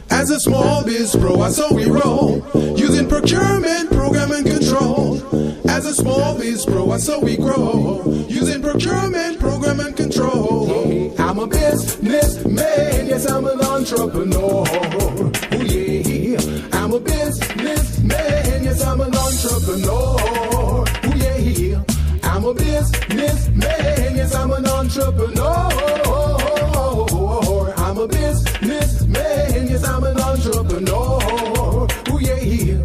As a small biz pro, I saw we roll, using procurement, program, and control. As a small biz pro, I saw we grow, using procurement, program, and control. I'm a businessman, yes, I'm an entrepreneur. Ooh, yeah. I'm a businessman, yes, I'm an entrepreneur. Ooh, yeah. I'm a businessman, yes, I'm an entrepreneur. I'm a businessman, yes, I'm an entrepreneur. Ooh, yeah.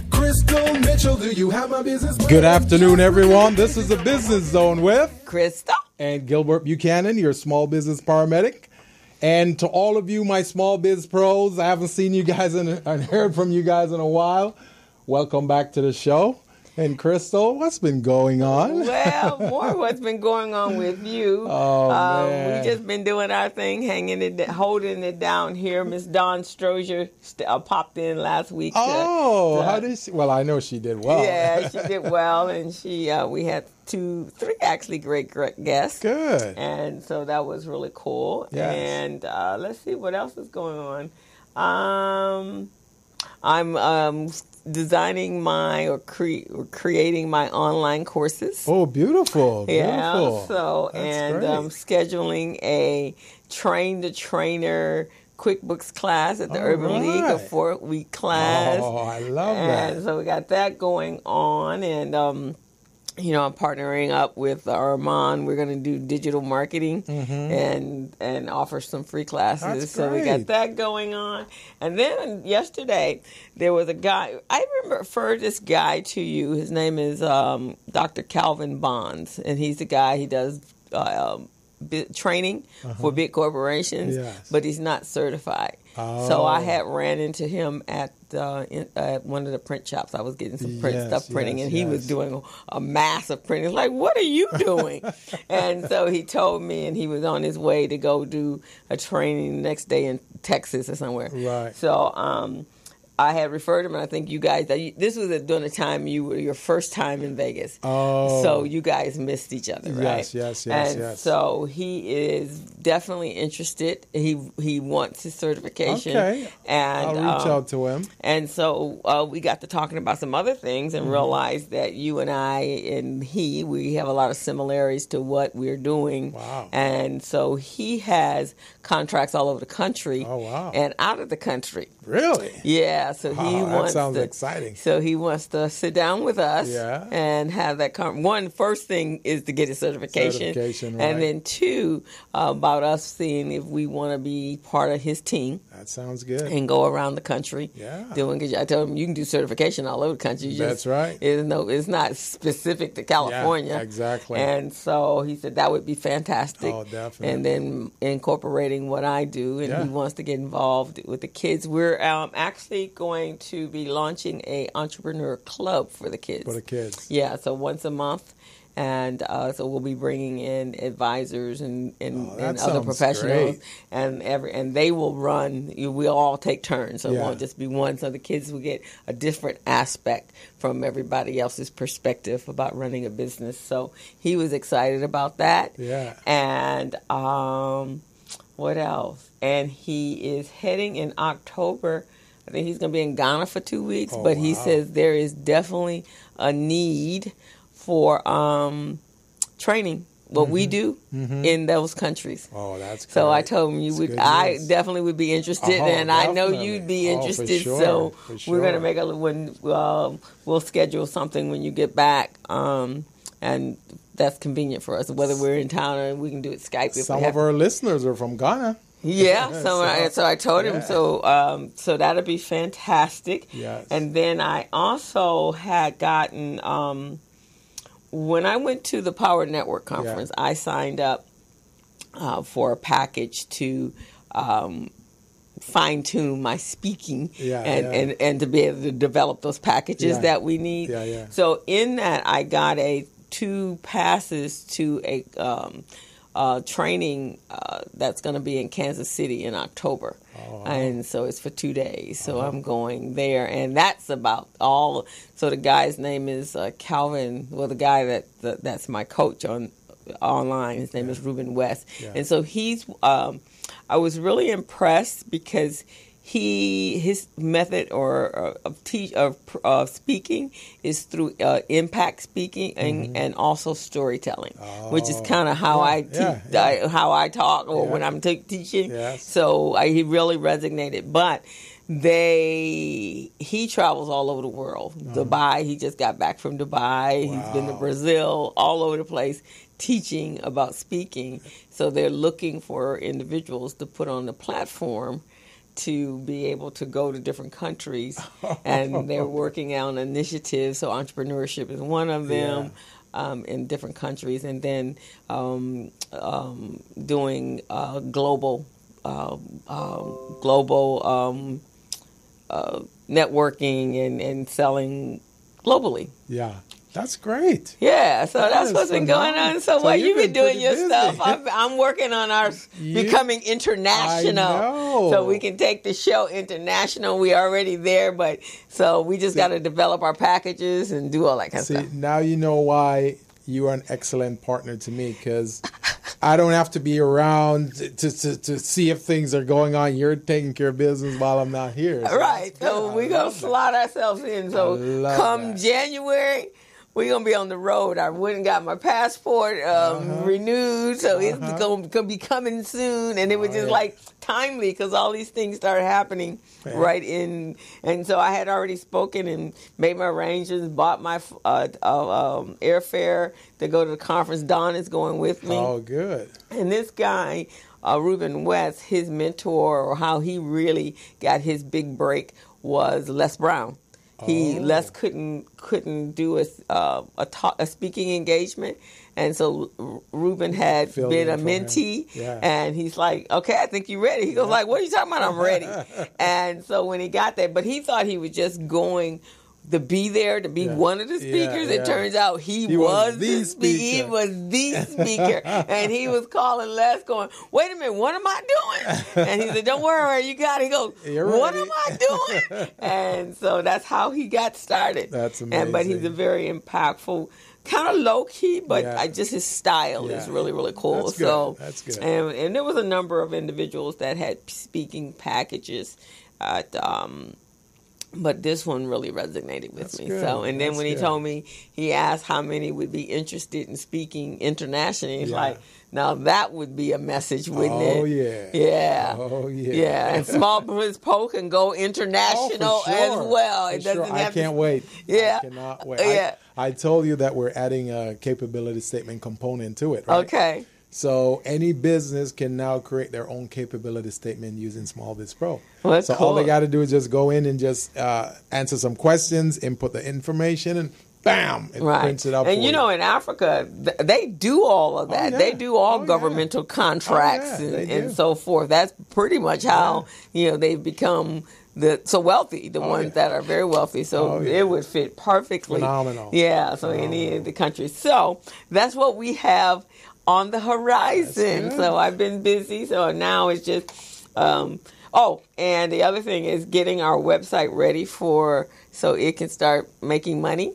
Crystal Mitchell, do you have my business? Good afternoon, everyone. This is the Business Zone with Crystal and Gilbert Buchanan, your small business paramedic. And to all of you, my small biz pros, I haven't seen you guys and heard from you guys in a while. Welcome back to the show. And Crystal, what's been going on? Well, more what's been going on with you. Man. We just been doing our thing, holding it down here. Miss Dawn Strozier popped in last week. How did she? Well, I know she did well. Yeah, she did well, and we had three actually great guests. Good. And so that was really cool. Yes. And let's see what else is going on. I'm designing creating my online courses. Oh, beautiful. Yeah. Beautiful. So, That's and great. scheduling a train-the-trainer QuickBooks class at the Urban League, a 4-week class. Oh, I love that. And so we got that going on, and I'm partnering up with Armand. We're going to do digital marketing and offer some free classes. That's so we great. got that going on. And then yesterday, there was a guy. I referred this guy to you. His name is Dr. Calvin Bonds, and he's the guy. He does training for big corporations, Yes. but he's not certified. Oh. So I had ran into him at one of the print shops. I was getting some stuff printing, and he was doing a massive printing. Like, what are you doing? And so he told me, and he was on his way to go do a training the next day in Texas or somewhere. Right. So I had referred him, and I think you guys, this was during the time you were your first time in Vegas. Oh. So you guys missed each other, right? Yes. And so he is definitely interested. He wants his certification. Okay. And I'll reach out to him. And so we got to talking about some other things and realized that you and I and we have a lot of similarities to what we're doing. Wow. And so he has contracts all over the country. Oh, wow. And out of the country. Really? Yeah, so he wants that sounds to, exciting. So he wants to sit down with us and have that first thing is to get his certification. Right. And then two, about us seeing if we want to be part of his team. That sounds good. And go around the country. Yeah. Because I told him you can do certification all over the country. That's right. It's not specific to California. Yeah, exactly. And so he said that would be fantastic. Oh, definitely. And then incorporating what I do, and he wants to get involved with the kids. We're actually going to be launching a entrepreneur club for the kids. For the kids. Yeah, so once a month. And so we'll be bringing in advisors and other professionals, great. and they will run. We'll all take turns, so it won't just be one. So the kids will get a different aspect from everybody else's perspective about running a business. So he was excited about that. Yeah. And what else? And he is heading in October. I think he's going to be in Ghana for 2 weeks. But he says there is definitely a need for training what we do in those countries. Oh, that's great. So I told him I definitely would be interested, and I know you'd be interested. For sure. So For sure. we're going to make we'll schedule something when you get back, and that's convenient for us. Whether we're in town or we can do it Skype. Some of our listeners are from Ghana. Yeah, so I told him, so that'll be fantastic. Yes. And then I also had gotten, when I went to the Power Network conference, I signed up for a package to fine-tune my speaking and to be able to develop those packages that we need. So in that, I got 2 passes to a training that's going to be in Kansas City in October. Oh, wow. And so it's for 2 days. So I'm going there. And that's about all. So the guy's name is Calvin. Well, the guy that's my coach online, his name is Ruben West. Yeah. And so he's I was really impressed because his method of speaking is through impact speaking and also storytelling, which is kind of how how I talk or when I'm teaching. Yes. So he really resonated. But he travels all over the world. Dubai, he just got back from Dubai. Wow. He's been to Brazil, all over the place, teaching about speaking. So they're looking for individuals to put on the platform to be able to go to different countries, and they're working on initiatives. So entrepreneurship is one of them in different countries, and then doing global networking and selling globally. Yeah. That's great. Yeah, so that's what's been going on. So while you've been doing your stuff, I'm working on our becoming international. I know. So we can take the show international. We're already there, but so we just got to develop our packages and do all that kind of stuff. Now you know why you are an excellent partner to me, because I don't have to be around to see if things are going on. You're taking care of business while I'm not here. So right. So we're going to slot ourselves in. So come January, we're going to be on the road. I went and got my passport renewed, so it's going to be coming soon. And it was just like timely because all these things started happening right in. And so I had already spoken and made my arrangements, bought my airfare to go to the conference. Don is going with me. Oh, good. And this guy, Reuben West, his mentor, or how he really got his big break was Les Brown. Les couldn't do a speaking engagement, and so Reuben had been a mentee, and he's like, "Okay, I think you're ready." He goes like, "What are you talking about? I'm ready." And so when he got there, but he thought he was just going to be there to be one of the speakers. It turns out he was the speaker. He was the speaker, and he was calling Les, going, "Wait a minute, what am I doing?" And he said, "Don't worry, you got it." He goes, "What am I doing?" And so that's how he got started. That's amazing. But he's a very impactful, kind of low key, but just his style is really, really cool. That's good. That's good. And there was a number of individuals that had speaking packages at. But this one really resonated with me. Good. So, and then when he told me, he asked how many would be interested in speaking internationally. He's like, now that would be a message, wouldn't it? Oh, yeah. Yeah. Oh, yeah. Yeah. And Small Business Pro can go international as well. It doesn't have I can't wait. Yeah. I cannot wait. Yeah. I told you that we're adding a capability statement component to it, right? Okay. So any business can now create their own capability statement using Small Biz Pro. Well, that's so cool. all they got to do is just go in and just answer some questions, input the information, and bam, it prints it out. And you know, in Africa, they do all of that. They do all governmental contracts and so forth. That's pretty much how they've become so wealthy. The ones that are very wealthy. So it would fit perfectly. Phenomenal. Yeah. So any of the countries. So that's what we have on the horizon. So I've been busy. So now it's just, and the other thing is getting our website ready so it can start making money.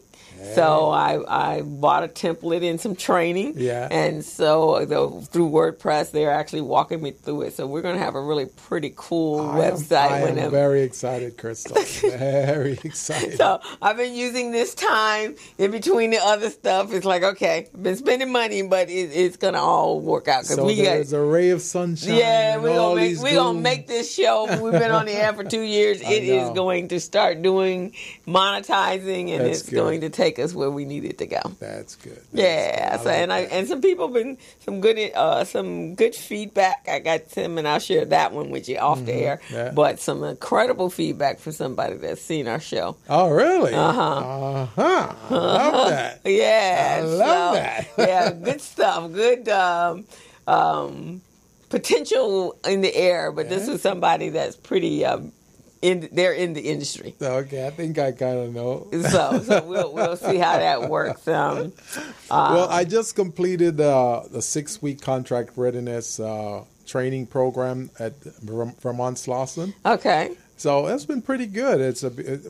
So I bought a template and some training. Yeah. And so through WordPress, they're actually walking me through it. So we're going to have a really pretty cool website. I am very excited, Crystal. Very excited. So I've been using this time in between the other stuff. It's like, okay, I've been spending money, but it's going to all work out. So there's a ray of sunshine. Yeah, we're going to make this show. We've been on the air for 2 years. It is going to start doing monetizing, and it's going to take us where we need it to go. That's good. So and some people been some good feedback. I got some, and I'll share that one with you off the air. Yeah. But some incredible feedback from somebody that's seen our show. Oh, really? I love that. Yeah, I love that. Yeah, good stuff. Good potential in the air. But this is somebody that's pretty. They're in the industry. Okay, I think I kind of know. So we'll see how that works. Well, I just completed the 6-week contract readiness training program at Vermont Slauson. Okay. So it's been pretty good.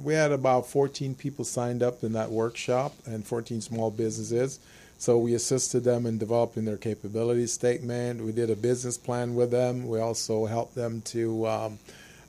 We had about 14 people signed up in that workshop and 14 small businesses. So we assisted them in developing their capability statement. We did a business plan with them. We also helped them to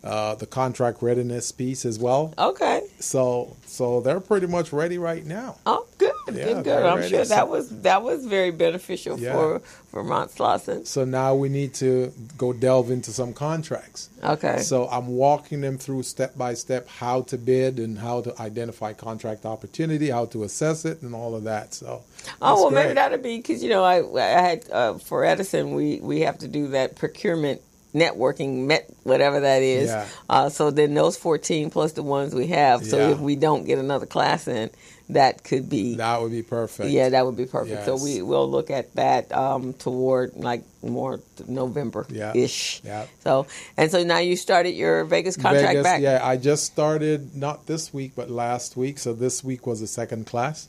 the contract readiness piece as well. Okay. So they're pretty much ready right now. Oh, good. Good. I'm sure that was very beneficial for Mount Slauson. So now we need to go delve into some contracts. Okay. So I'm walking them through step by step how to bid and how to identify contract opportunity, how to assess it, and all of that. So great. Maybe that'll be because I had for Edison we have to do that procurement networking, whatever that is. Yeah. So then those 14 plus the ones we have. So if we don't get another class in, that would be perfect. Yeah, that would be perfect. Yes. So we'll look at that toward like more November-ish. Yeah. So now you started your Vegas contract back. Yeah, I just started not this week but last week. So this week was the second class.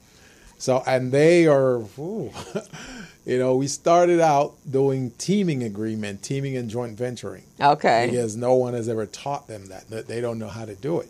So and they are. We started out doing teaming and joint venturing. Okay. Because no one has ever taught them that. They don't know how to do it.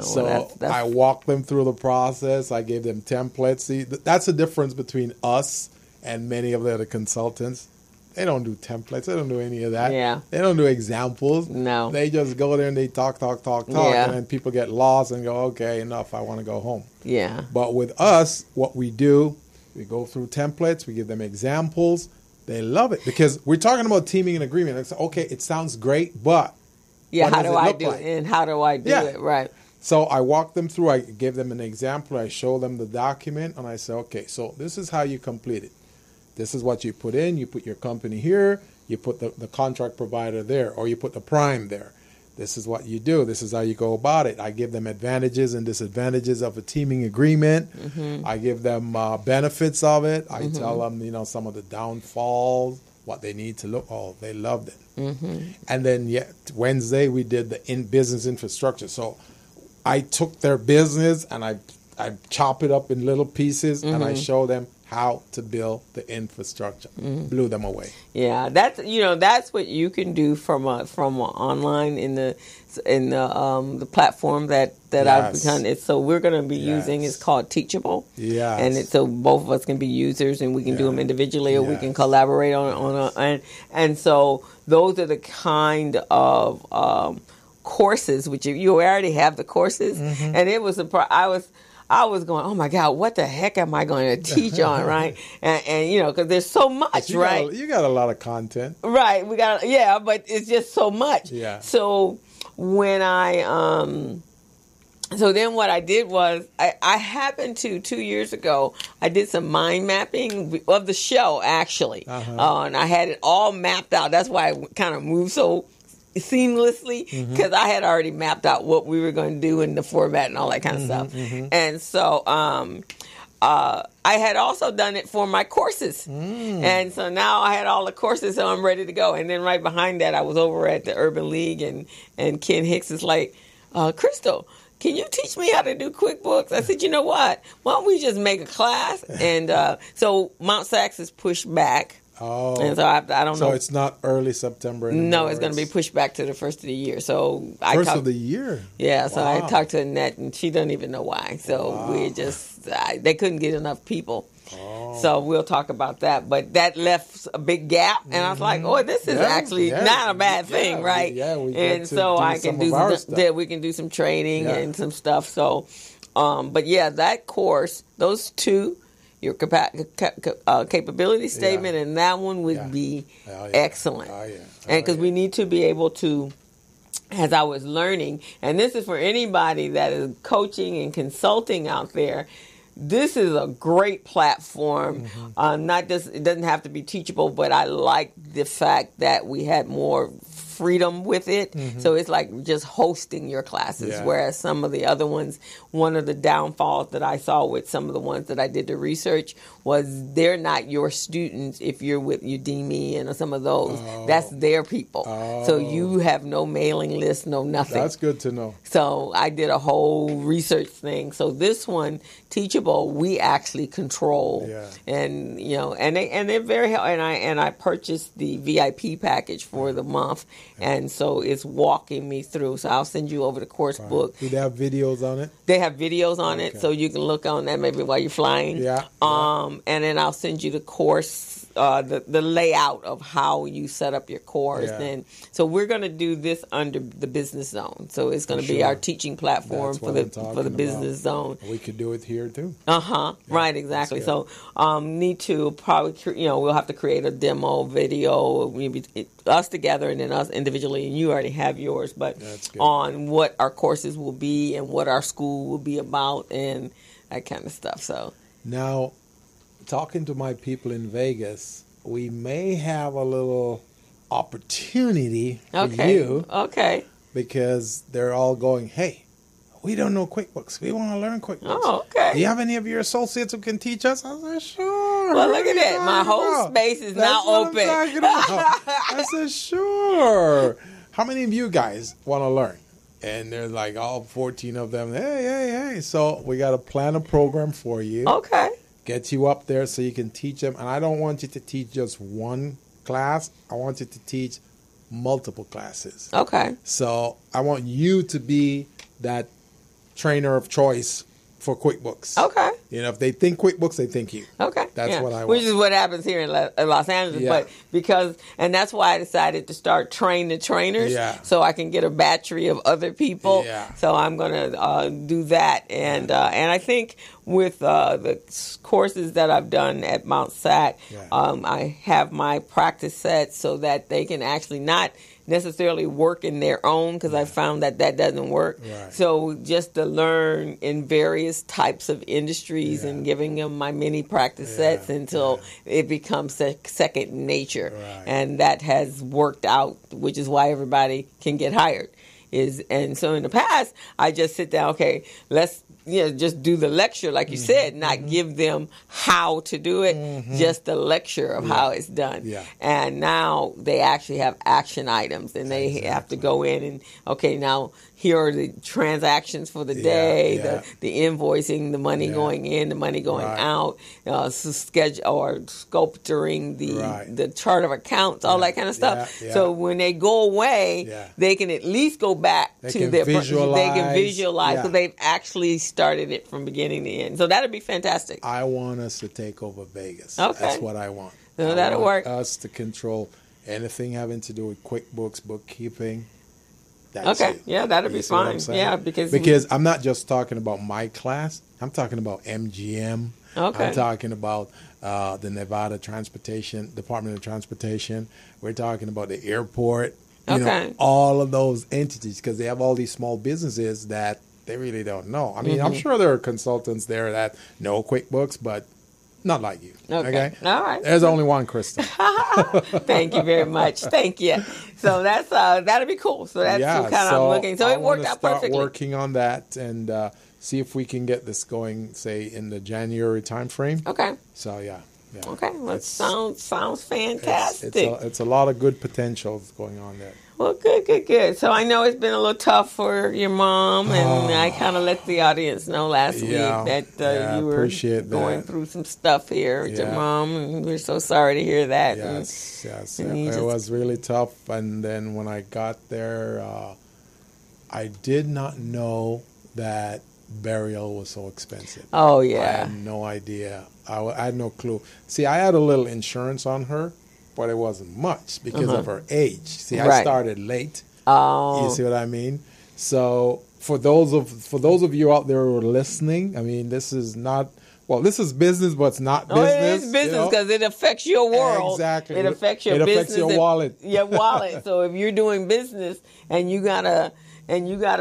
So that's... I walked them through the process. I gave them templates. See, that's the difference between us and many of the other consultants. They don't do templates. They don't do any of that. Yeah. They don't do examples. No. They just go there and they talk. Yeah. And then people get lost and go, okay, enough. I want to go home. Yeah. But with us, what we do, we go through templates. We give them examples. They love it because we're talking about teaming and agreement. It's okay. It sounds great, but how do I do it? And how do I do it? Right. So I walk them through. I give them an example. I show them the document, and I say, okay, so this is how you complete it. This is what you put in. You put your company here. You put the contract provider there, or you put the prime there. This is what you do. This is how you go about it. I give them advantages and disadvantages of a teaming agreement. Mm-hmm. I give them benefits of it. I tell them, some of the downfalls, what they need to look. Oh, they loved it. Mm-hmm. And then Wednesday we did the business infrastructure. So I took their business and I chop it up in little pieces and I show them how to build the infrastructure. Blew them away. Yeah, that's what you can do from online in the platform that I've begun. So we're going to be using. It's called Teachable. Yeah, and so both of us can be users, and we can do them individually, or we can collaborate and so those are the kind of courses which you already have the courses, and it was I was going, oh my God, what the heck am I going to teach on, right? And because there's so much, right? You got a lot of content, right? But it's just so much. Yeah. So when so then what I did was I happened to 2 years ago I did some mind mapping of the show actually, and I had it all mapped out. That's why I kind of moved so seamlessly because I had already mapped out what we were going to do in the format and all that kind of stuff. And so I had also done it for my courses. And so now I had all the courses, so I'm ready to go. And then right behind that, I was over at the Urban League, and Ken Hicks is like, Crystal, can you teach me how to do QuickBooks? I said, you know what? Why don't we just make a class? And so Mount Sax is pushed back. Oh, and so I don't know. So it's not early September anymore. No, it's going to be pushed back to the first of the year. So first of the year. Yeah. So I talked to Annette, and she doesn't even know why. So we just they couldn't get enough people. Oh. So we'll talk about that. But that left a big gap, and I was like, "Oh, this is actually not a bad thing, right?" And so I can do we can do some training and some stuff. So, but that course, those two. Your capability statement and that one would be excellent. And because we need to be able to, as I was learning, and this is for anybody that is coaching and consulting out there, this is a great platform. Not just, it doesn't have to be teachable, but I like the fact that we had more freedom with it. So it's like just hosting your classes, whereas some of the other ones, one of the downfalls that I saw with some of the ones that I did the research was they're not your students. If you're with Udemy and some of those, that's their people. So you have no mailing list, no nothing. That's good to know. So I did a whole research thing. So this one, Teachable, we actually control, and and they're very helpful. And I purchased the VIP package for the month. And so it's walking me through. So I'll send you over the course book. Do they have videos on it? They have videos on it, so you can look on that maybe while you're flying. Yeah. And then I'll send you the course, the layout of how you set up your course. Yeah. And so we're going to do this under the business zone. So it's going to be our teaching platform for the business zone. We could do it here too. Yeah, right, exactly. So need to probably, we'll have to create a demo video, maybe us together and then us individually, and you already have yours, but on what our courses will be and what our school will be about and that kind of stuff. So now, talking to my people in Vegas, we may have a little opportunity for you. Okay. Because they're all going, hey, we don't know QuickBooks. We want to learn QuickBooks. Oh, okay. Do you have any of your associates who can teach us? I said, sure. Well, look at that. My whole space is now open. I said, sure. How many of you guys want to learn? And there's like all 14 of them. Hey. So we got to plan a program for you. Okay. Get you up there so you can teach them. And I don't want you to teach just one class. I want you to teach multiple classes. Okay. So I want you to be that trainer of choice for QuickBooks. Okay. If they think QuickBooks, they think you. Okay. That's what I want. Which is what happens here in Los Angeles. Yeah. But that's why I decided to start train the trainers so I can get a battery of other people. Yeah. So I'm going to do that. And I think with the courses that I've done at Mount SAC, I have my practice set so that they can actually not necessarily work in their own, because I found that doesn't work. Right. So just to learn in various types of industries and giving them my mini practice sets until it becomes second nature. Right. And that has worked out, which is why everybody can get hired. And so in the past, I just sit down, okay, let's just do the lecture, like you said, not give them how to do it, just the lecture of how it's done. Yeah. And now they actually have action items, and they have to go in and, okay, now here are the transactions for the day, the invoicing, the money going in, the money going out, schedule or sculpturing the chart of accounts, all that kind of stuff. Yeah. So when they go away, they can at least go back to their visualize. They can visualize because they've actually started it from beginning to end. So that'd be fantastic. I want us to take over Vegas. Okay. That's what I want. So that'll work. Us to control anything having to do with QuickBooks, bookkeeping. That's it. Yeah, that'll be fine. Yeah, because I'm not just talking about my class. I'm talking about MGM. Okay. I'm talking about the Nevada Department of Transportation. We're talking about the airport. All of those entities, because they have all these small businesses that they really don't know. I mean, I'm sure there are consultants there that know QuickBooks, but not like you. Okay. All right. There's only one Crystal. Thank you very much. Thank you. So that's that'll be cool. So that's kind of I'm looking. So it worked out perfectly. Start working on that and see if we can get this going, say, in the January timeframe. Okay. So yeah. Okay. Well, sounds fantastic. It's a lot of good potentials going on there. Well, good. So I know it's been a little tough for your mom, and I kind of let the audience know last week that you were going through some stuff here with your mom, and we're so sorry to hear that. Yes. It was really tough, and then when I got there, I did not know that burial was so expensive. Oh, yeah. I had no idea. I had no clue. See, I had a little insurance on her, but it wasn't much because of her age. See, I started late. Oh. You see what I mean? So for those of you out there who are listening, I mean, this is not. Well, this is business, but it's not business. It is business because it affects your world. Exactly. It affects your business. It affects your wallet. Your wallet. So if you're doing business and you gotta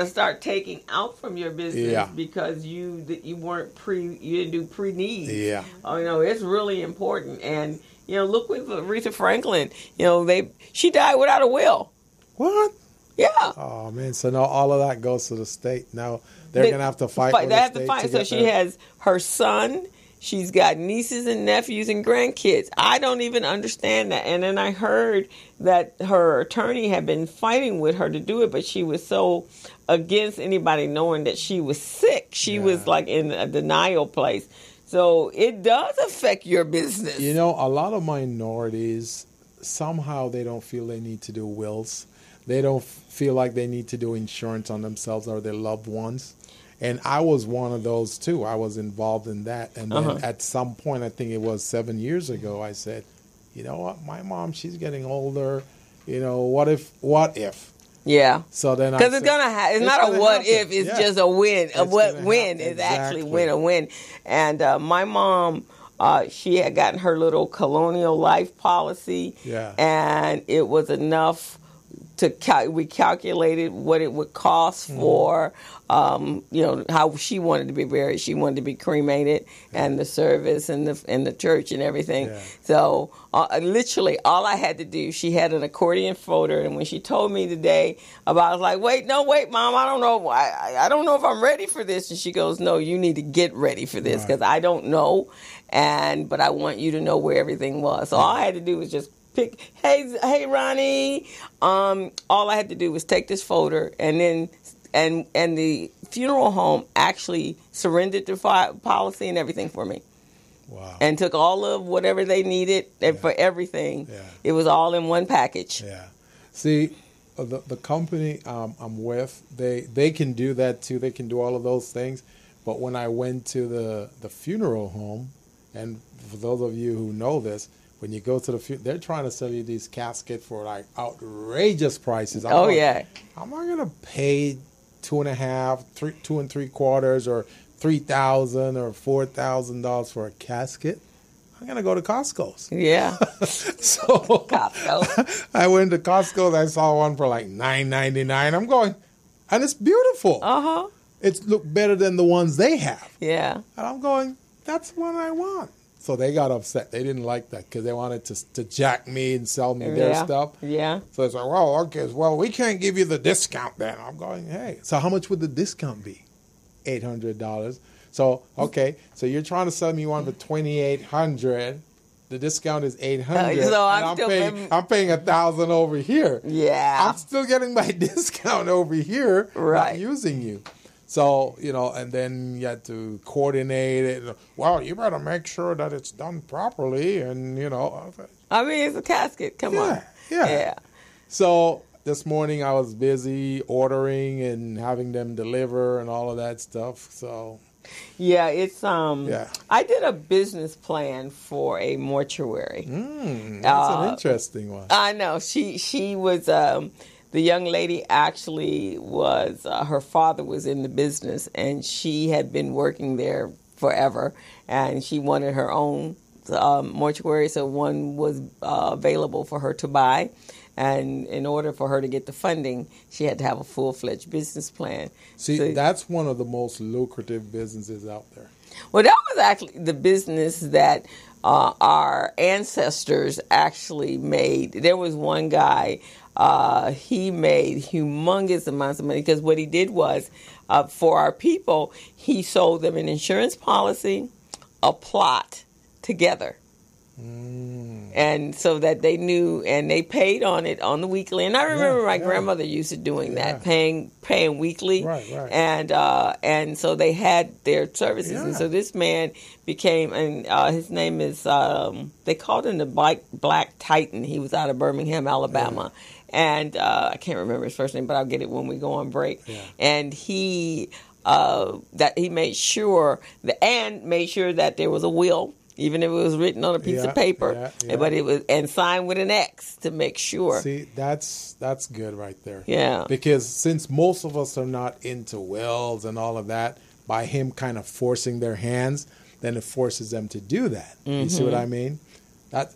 start taking out from your business because you didn't do pre-need. Yeah. It's really important. And look with Aretha Franklin. She died without a will. What? Yeah. Oh man! So now all of that goes to the state. Now they're gonna have to fight. They have to fight. So she has her son. She's got nieces and nephews and grandkids. I don't even understand that. And then I heard that her attorney had been fighting with her to do it, but she was so against anybody knowing that she was sick. She was like in a denial place. So it does affect your business. A lot of minorities, somehow they don't feel they need to do wills. they don't feel like they need to do insurance on themselves or their loved ones. And I was one of those too. I was involved in that. And then at some point, I think it was 7 years ago, I said, you know what, my mom, she's getting older. You know, what if? Yeah. So then because it's not a what if, it's just a win. A what win is actually win a win. And my mom, she had gotten her little colonial life policy. Yeah. And it was enough we calculated what it would cost for, how she wanted to be buried. She wanted to be cremated, and the service and the church and everything. Yeah. So literally all I had to do, she had an accordion folder, and when she told me today about, I was like, wait, Mom, I don't know. I don't know if I'm ready for this. And she goes, no, you need to get ready for this because I don't know, but I want you to know where everything was. So all I had to do was just pick, hey Ronnie. All I had to do was take this folder, and then and the funeral home actually surrendered the policy and everything for me. Wow! And took all of whatever they needed and for everything. Yeah. It was all in one package. Yeah. See, the company I'm with, they can do that too. They can do all of those things. But when I went to the funeral home, and for those of you who know this, when you go to they're trying to sell you these caskets for like outrageous prices. I'm not gonna pay $2.5, $2 3/4, or $3,000 or $4,000 for a casket. I'm gonna go to Costco's. Yeah. So Costco. I went to Costco's. I saw one for like $9.99. I'm going, and it's beautiful. It looked better than the ones they have. Yeah. And I'm going, that's what I want. So they got upset. They didn't like that because they wanted to jack me and sell me their stuff. Yeah. So it's like, well, we can't give you the discount then. I'm going, hey. So how much would the discount be? $800. So, okay. So you're trying to sell me one for $2,800. The discount is $800. So I'm paying $1,000 over here. Yeah. I'm still getting my discount over here. Right. Not using you. So, and then you had to coordinate it. Well, you better make sure that it's done properly. And, I mean, it's a casket. Come on. Yeah. So this morning I was busy ordering and having them deliver and all of that stuff. So. Yeah, it's I did a business plan for a mortuary. That's an interesting one. I know. She was the young lady actually was, her father was in the business, and she had been working there forever, and she wanted her own mortuary, so one was available for her to buy. And in order for her to get the funding, she had to have a full-fledged business plan. See, that's one of the most lucrative businesses out there. Well, that was actually the business that our ancestors actually made. There was one guy, he made humongous amounts of money because what he did was, for our people, he sold them an insurance policy, a plot together. And so that they knew, and they paid on it on the weekly. And I remember my grandmother used to doing that, paying weekly. Right. And so they had their services. And so this man became, and his name is, they called him the Black Titan. He was out of Birmingham, Alabama. And I can't remember his first name, but I'll get it when we go on break. And he made sure that there was a will. Even if it was written on a piece of paper, but it was and signed with an X to make sure. See, that's good right there. Yeah. Because since most of us are not into wills and all of that, by him kind of forcing their hands, then it forces them to do that. You see what I mean? That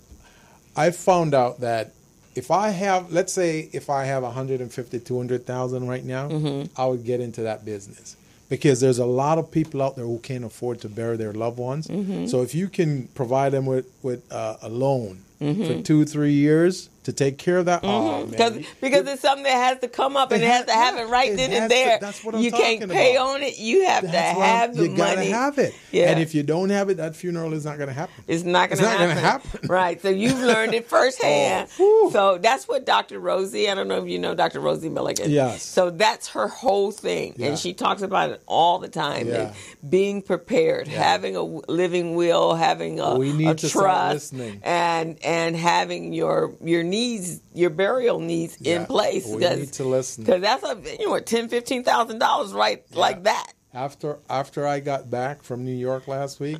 I found out that if I have, let's say, if I have $150,000, $200,000 right now, I would get into that business. Because there's a lot of people out there who can't afford to bury their loved ones. So if you can provide them with a loan for 2-3 years to take care of that, oh man, because it's something that has to come up and it has to happen right then and there. That's what I'm you talking can't pay on it. You have to have the money. You gotta have it. Yeah. And if you don't have it, that funeral is not going to happen. It's not going to happen. Right. So you've learned it firsthand. So that's what Dr. Rosie, I don't know if you know Dr. Rosie Milligan. Yes. So that's her whole thing. And she talks about it all the time. Being prepared, having a living will, having a we need to trust. start listening. And and having your needs, your burial needs in place. We need to listen. Because that's $10,000-$15,000 like that. After I got back from New York last week,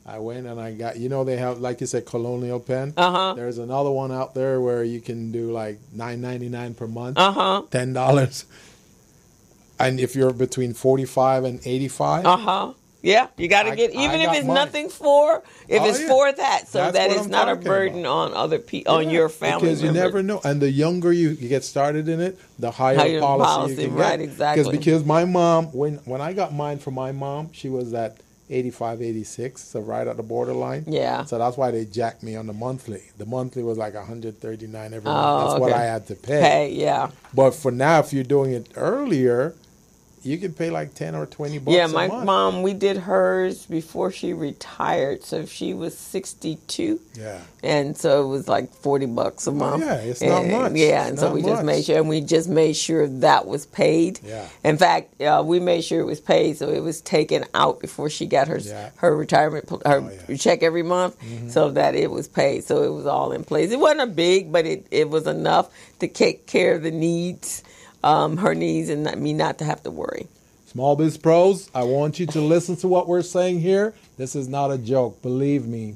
I went and I got, they have, like you said, Colonial Penn. There's another one out there where you can do like $9.99 per month, $10. And if you're between 45 and 85. Yeah, you got to get, even if it's mine. Nothing for, if it's for that, so that's that it's not a burden on other people, on your family because you never know. And the younger you get started in it, the higher policy you can right, get. Exactly. Because my mom, when I got mine from my mom, she was at 85, 86, so right at the borderline. Yeah. So that's why they jacked me on the monthly. The monthly was like $139 every month. That's what I had to pay. Yeah. But for now, if you're doing it earlier, you can pay like $10 or $20 a month. Yeah, my mom, we did hers before she retired, so she was 62. Yeah. And so it was like $40 a month. Yeah, it's not much. Yeah, and so we just made sure, and we just made sure that was paid. Yeah. In fact, we made sure it was paid, so it was taken out before she got her retirement, check every month, so that it was paid. So it was all in place. It wasn't a big, but it was enough to take care of the needs. Her needs, and me not to have to worry. Small Biz Pros, I want you to listen to what we're saying here. This is not a joke. Believe me.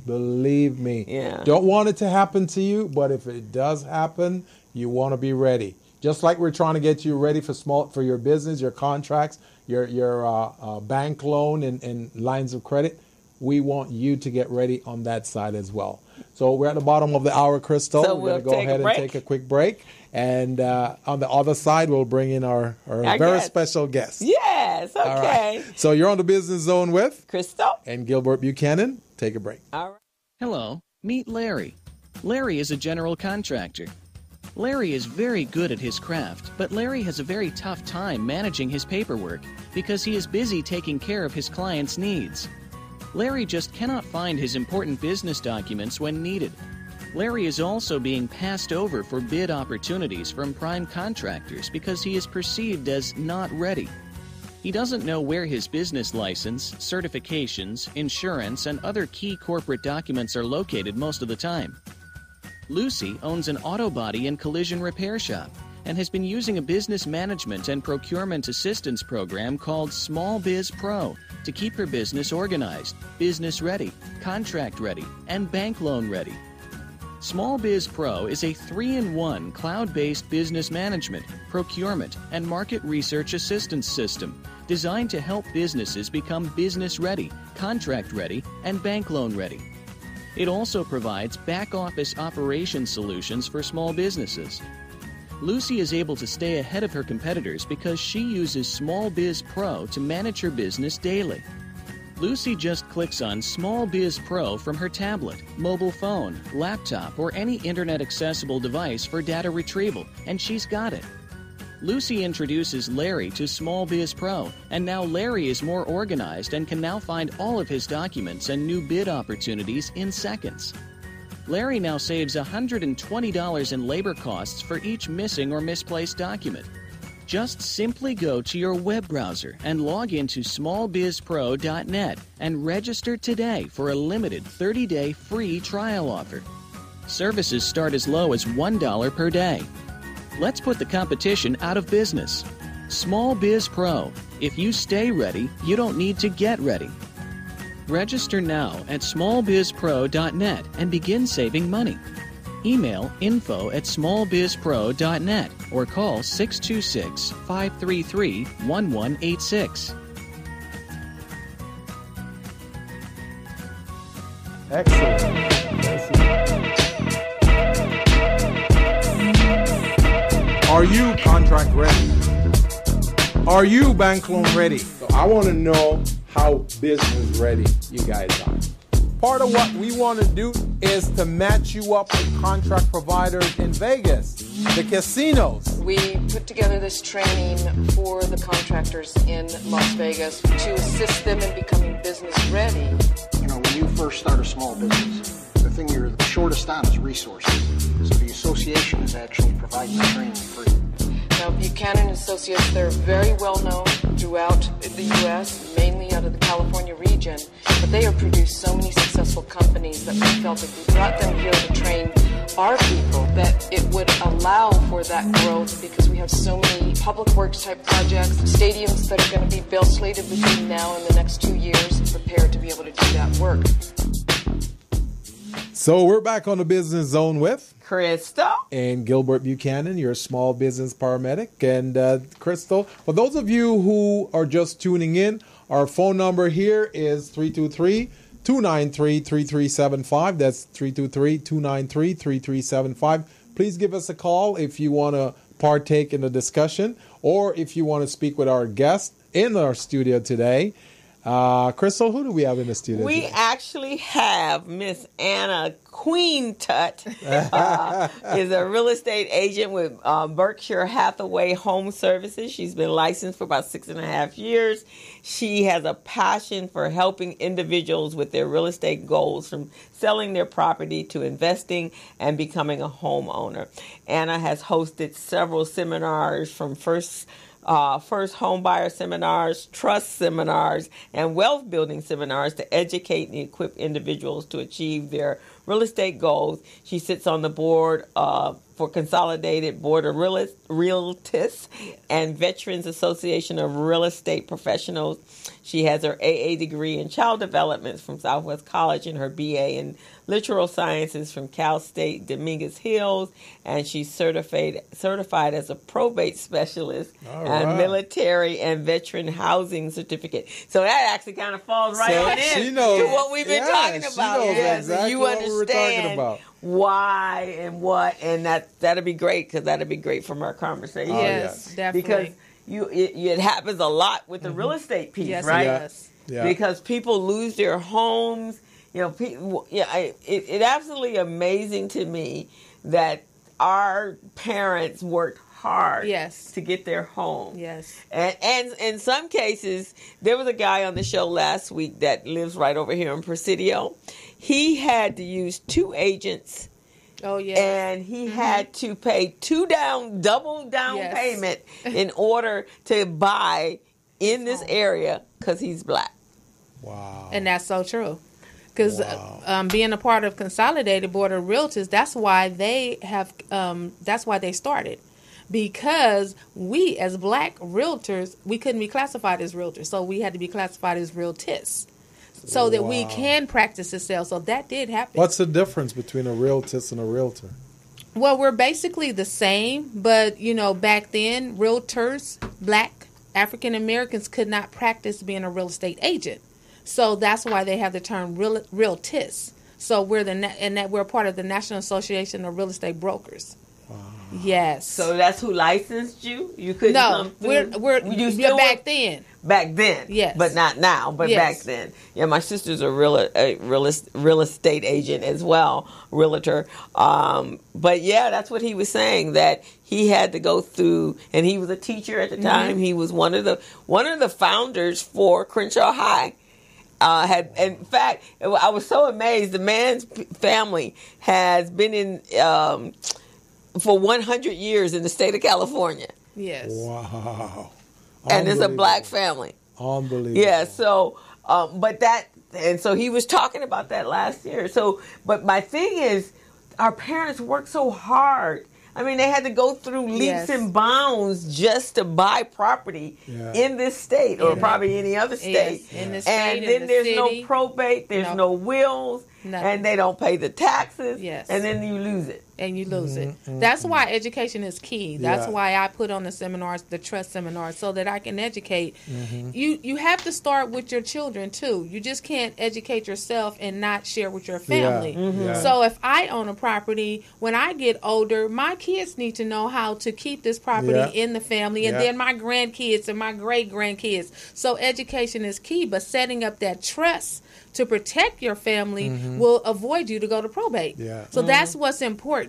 Yeah. Don't want it to happen to you, but if it does happen, you want to be ready. Just like we're trying to get you ready for your business, your contracts, your bank loan and lines of credit. We want you to get ready on that side as well. So we're at the bottom of the hour, Crystal. So we're going to go ahead and take a quick break. And on the other side, we'll bring in our very special guest. Yes, okay. All right. So you're on the Business Zone with Crystal and Gilbert Buchanan. Take a break. All right. Hello, meet Larry. Larry is a general contractor. Larry is very good at his craft, but Larry has a very tough time managing his paperwork because he is busy taking care of his clients' needs. Larry just cannot find his important business documents when needed. Larry is also being passed over for bid opportunities from prime contractors because he is perceived as not ready. He doesn't know where his business license, certifications, insurance, and other key corporate documents are located most of the time. Lucy owns an auto body and collision repair shop and has been using a business management and procurement assistance program called Small Biz Pro to keep her business organized, business ready, contract ready, and bank loan ready. Small Biz Pro is a 3-in-1 cloud-based business management, procurement, and market research assistance system designed to help businesses become business ready, contract ready, and bank loan ready. It also provides back-office operation solutions for small businesses. Lucy is able to stay ahead of her competitors because she uses Small Biz Pro to manage her business daily. Lucy just clicks on Small Biz Pro from her tablet, mobile phone, laptop, or any internet-accessible device for data retrieval, and she's got it. Lucy introduces Larry to Small Biz Pro, and now Larry is more organized and can now find all of his documents and new bid opportunities in seconds. Larry now saves $120 in labor costs for each missing or misplaced document. Just simply go to your web browser and log into smallbizpro.net and register today for a limited 30-day free trial offer. Services start as low as $1 per day. Let's put the competition out of business. Small Biz Pro. If you stay ready, you don't need to get ready. Register now at smallbizpro.net and begin saving money. Email info@smallbizpro.net or call 626-533-1186. Excellent. Are you contract ready? Are you bank loan ready? So I want to know how business ready you guys are. Part of what we want to do is to match you up with contract providers in Vegas, the casinos. We put together this training for the contractors in Las Vegas to assist them in becoming business ready. You know, when you first start a small business, the thing you're shortest on is resources. So the association is actually providing the training free. Now, Buchanan Associates, they're very well known throughout the U.S., mainly out of the California region, but they have produced so many successful companies that we felt if we brought them here to train our people, that it would allow for that growth, because we have so many public works type projects, stadiums that are going to be built, slated between now and the next 2 years, prepared to be able to do that work. So we're back on the Business Zone with Crystal and Gilbert Buchanan, your small business paramedic. And Crystal, for those of you who are just tuning in, our phone number here is 323-293-3375. That's 323-293-3375. Please give us a call if you want to partake in the discussion, or if you want to speak with our guest in our studio today. Crystal, who do we have in the studio We today? actually have Miss Anna Queen Tut, is a real estate agent with Berkshire Hathaway Home Services. She's been licensed for about 6.5 years. She has a passion for helping individuals with their real estate goals, from selling their property to investing and becoming a homeowner. Anna has hosted several seminars, from first home buyer seminars, trust seminars, and wealth building seminars to educate and equip individuals to achieve their real estate goals. She sits on the board for Consolidated Board of Realtists and Veterans Association of Real Estate Professionals. She has her AA degree in child development from Southwest College and her BA in Literal Sciences from Cal State Dominguez Hills, and she's certified as a probate specialist and military and veteran housing certificate. So that actually kind of falls right on in to what we've been talking about. She knows exactly you what we were talking about. Why and what, and that'll be great, because that'll be great from our conversation. Yes, definitely. Because it happens a lot with the real estate piece, right? Yes. Yeah. Because people lose their homes. You know, it absolutely amazing to me that our parents worked hard to get their home. Yes. And in some cases, there was a guy on the show last week that lives right over here in Presidio. He had to use 2 agents. Oh, yeah. And he had to pay double down payment in order to buy in this area, because he's black. Wow. And that's so true. Because being a part of Consolidated Board of Realtors, that's why they started. Because we, as black realtors, we couldn't be classified as realtors, so we had to be classified as realtists, so that we can practice the sale. So that did happen. What's the difference between a realtist and a realtor? Well, we're basically the same, but back then, realtors, black African Americans, could not practice being a real estate agent. So that's why they have the term realtists. So we're part of the National Association of Real Estate Brokers. Wow. Yes. So that's who licensed you? You couldn't come through? we're back then. Back then, yes, but not now. But back then, yeah. My sister's a real estate agent as well, realtor. But yeah, that's what he was saying, that he had to go through, and he was a teacher at the time. Mm-hmm. He was one of the founders for Crenshaw High. In fact, I was so amazed. The man's family has been in for 100 years in the state of California. Yes. Wow. And it's a black family. Unbelievable. Yeah. So, so he was talking about that last year. So, but my thing is, our parents worked so hard. I mean, they had to go through leaps and bounds just to buy property in this state, or probably any other state. Yes. In the state, and then there's no probate, there's no wills, and they don't pay the taxes. Yes. And then you lose it. And you lose it. That's why education is key. That's why I put on the seminars, the trust seminars, so that I can educate. You have to start with your children too. You just can't educate yourself and not share with your family. So if I own a property, when I get older, my kids need to know how to keep this property in the family, and then my grandkids and my great grandkids. So education is key, but setting up that trust to protect your family will avoid you to go to probate. So that's what's important.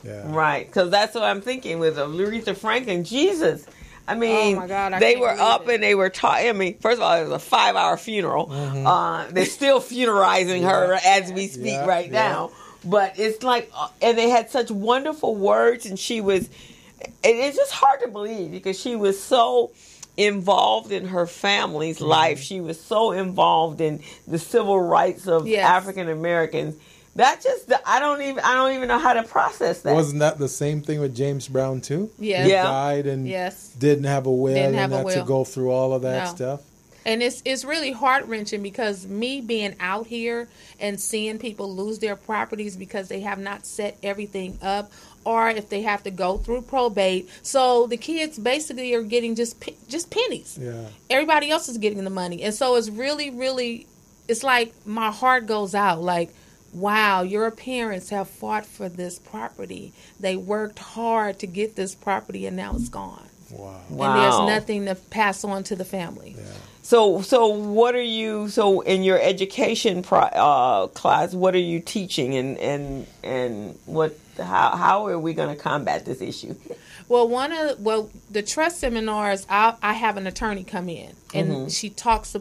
Right, because that's what I'm thinking with Aretha Franklin. Jesus, I mean, oh my God, they were up and they were talking. I mean, first of all, it was a 5-hour funeral. They're still funeralizing her as we speak right now. But it's like, and they had such wonderful words, and she was it's just hard to believe because she was so involved in her family's life. She was so involved in the civil rights of African Americans. That just I don't even know how to process that. Wasn't that the same thing with James Brown too? Yeah. He died and didn't have a will and had to go through all of that stuff. And it's really heart-wrenching because me being out here and seeing people lose their properties because they have not set everything up, or if they have to go through probate. So the kids basically are getting just pennies. Yeah. Everybody else is getting the money. And so it's really, really, it's like my heart goes out. Like, wow, your parents have fought for this property. They worked hard to get this property and now it's gone. Wow. And there's nothing to pass on to the family. Yeah. So what are you? So in your education class, what are you teaching, and what? How are we going to combat this issue? Well, the trust seminars, I have an attorney come in, and she talks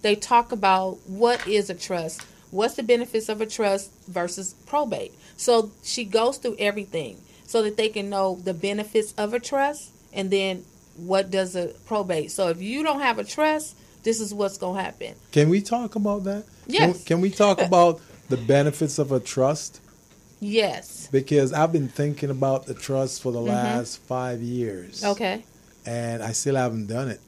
they talk about what is a trust, what's the benefits of a trust versus probate. So she goes through everything so that they can know the benefits of a trust, and then what does a probate. So if you don't have a trust, this is what's going to happen. Can we talk about that? Yes. Can we talk about the benefits of a trust? Yes. Because I've been thinking about the trust for the last 5 years. Okay. And I still haven't done it.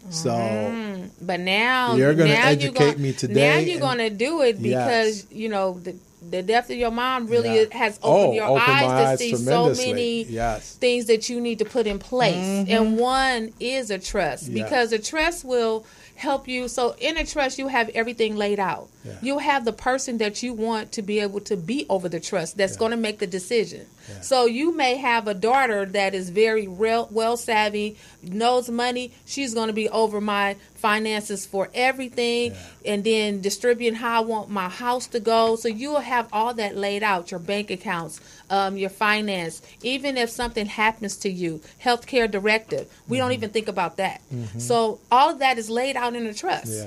So, but now you're going to educate me today. Now you're going to do it because the death of your mom really has opened your eyes to see so many things that you need to put in place. And one is a trust, because a trust will help you. So in a trust, you have everything laid out. Yeah. You have the person that you want to be able to be over the trust that's going to make the decision. Yeah. So you may have a daughter that is very well savvy, knows money. She's going to be over my finances for everything, and then distributing how I want my house to go. So you will have all that laid out, your bank accounts, your finance. Even if something happens to you, healthcare directive, we don't even think about that. So all of that is laid out in a trust.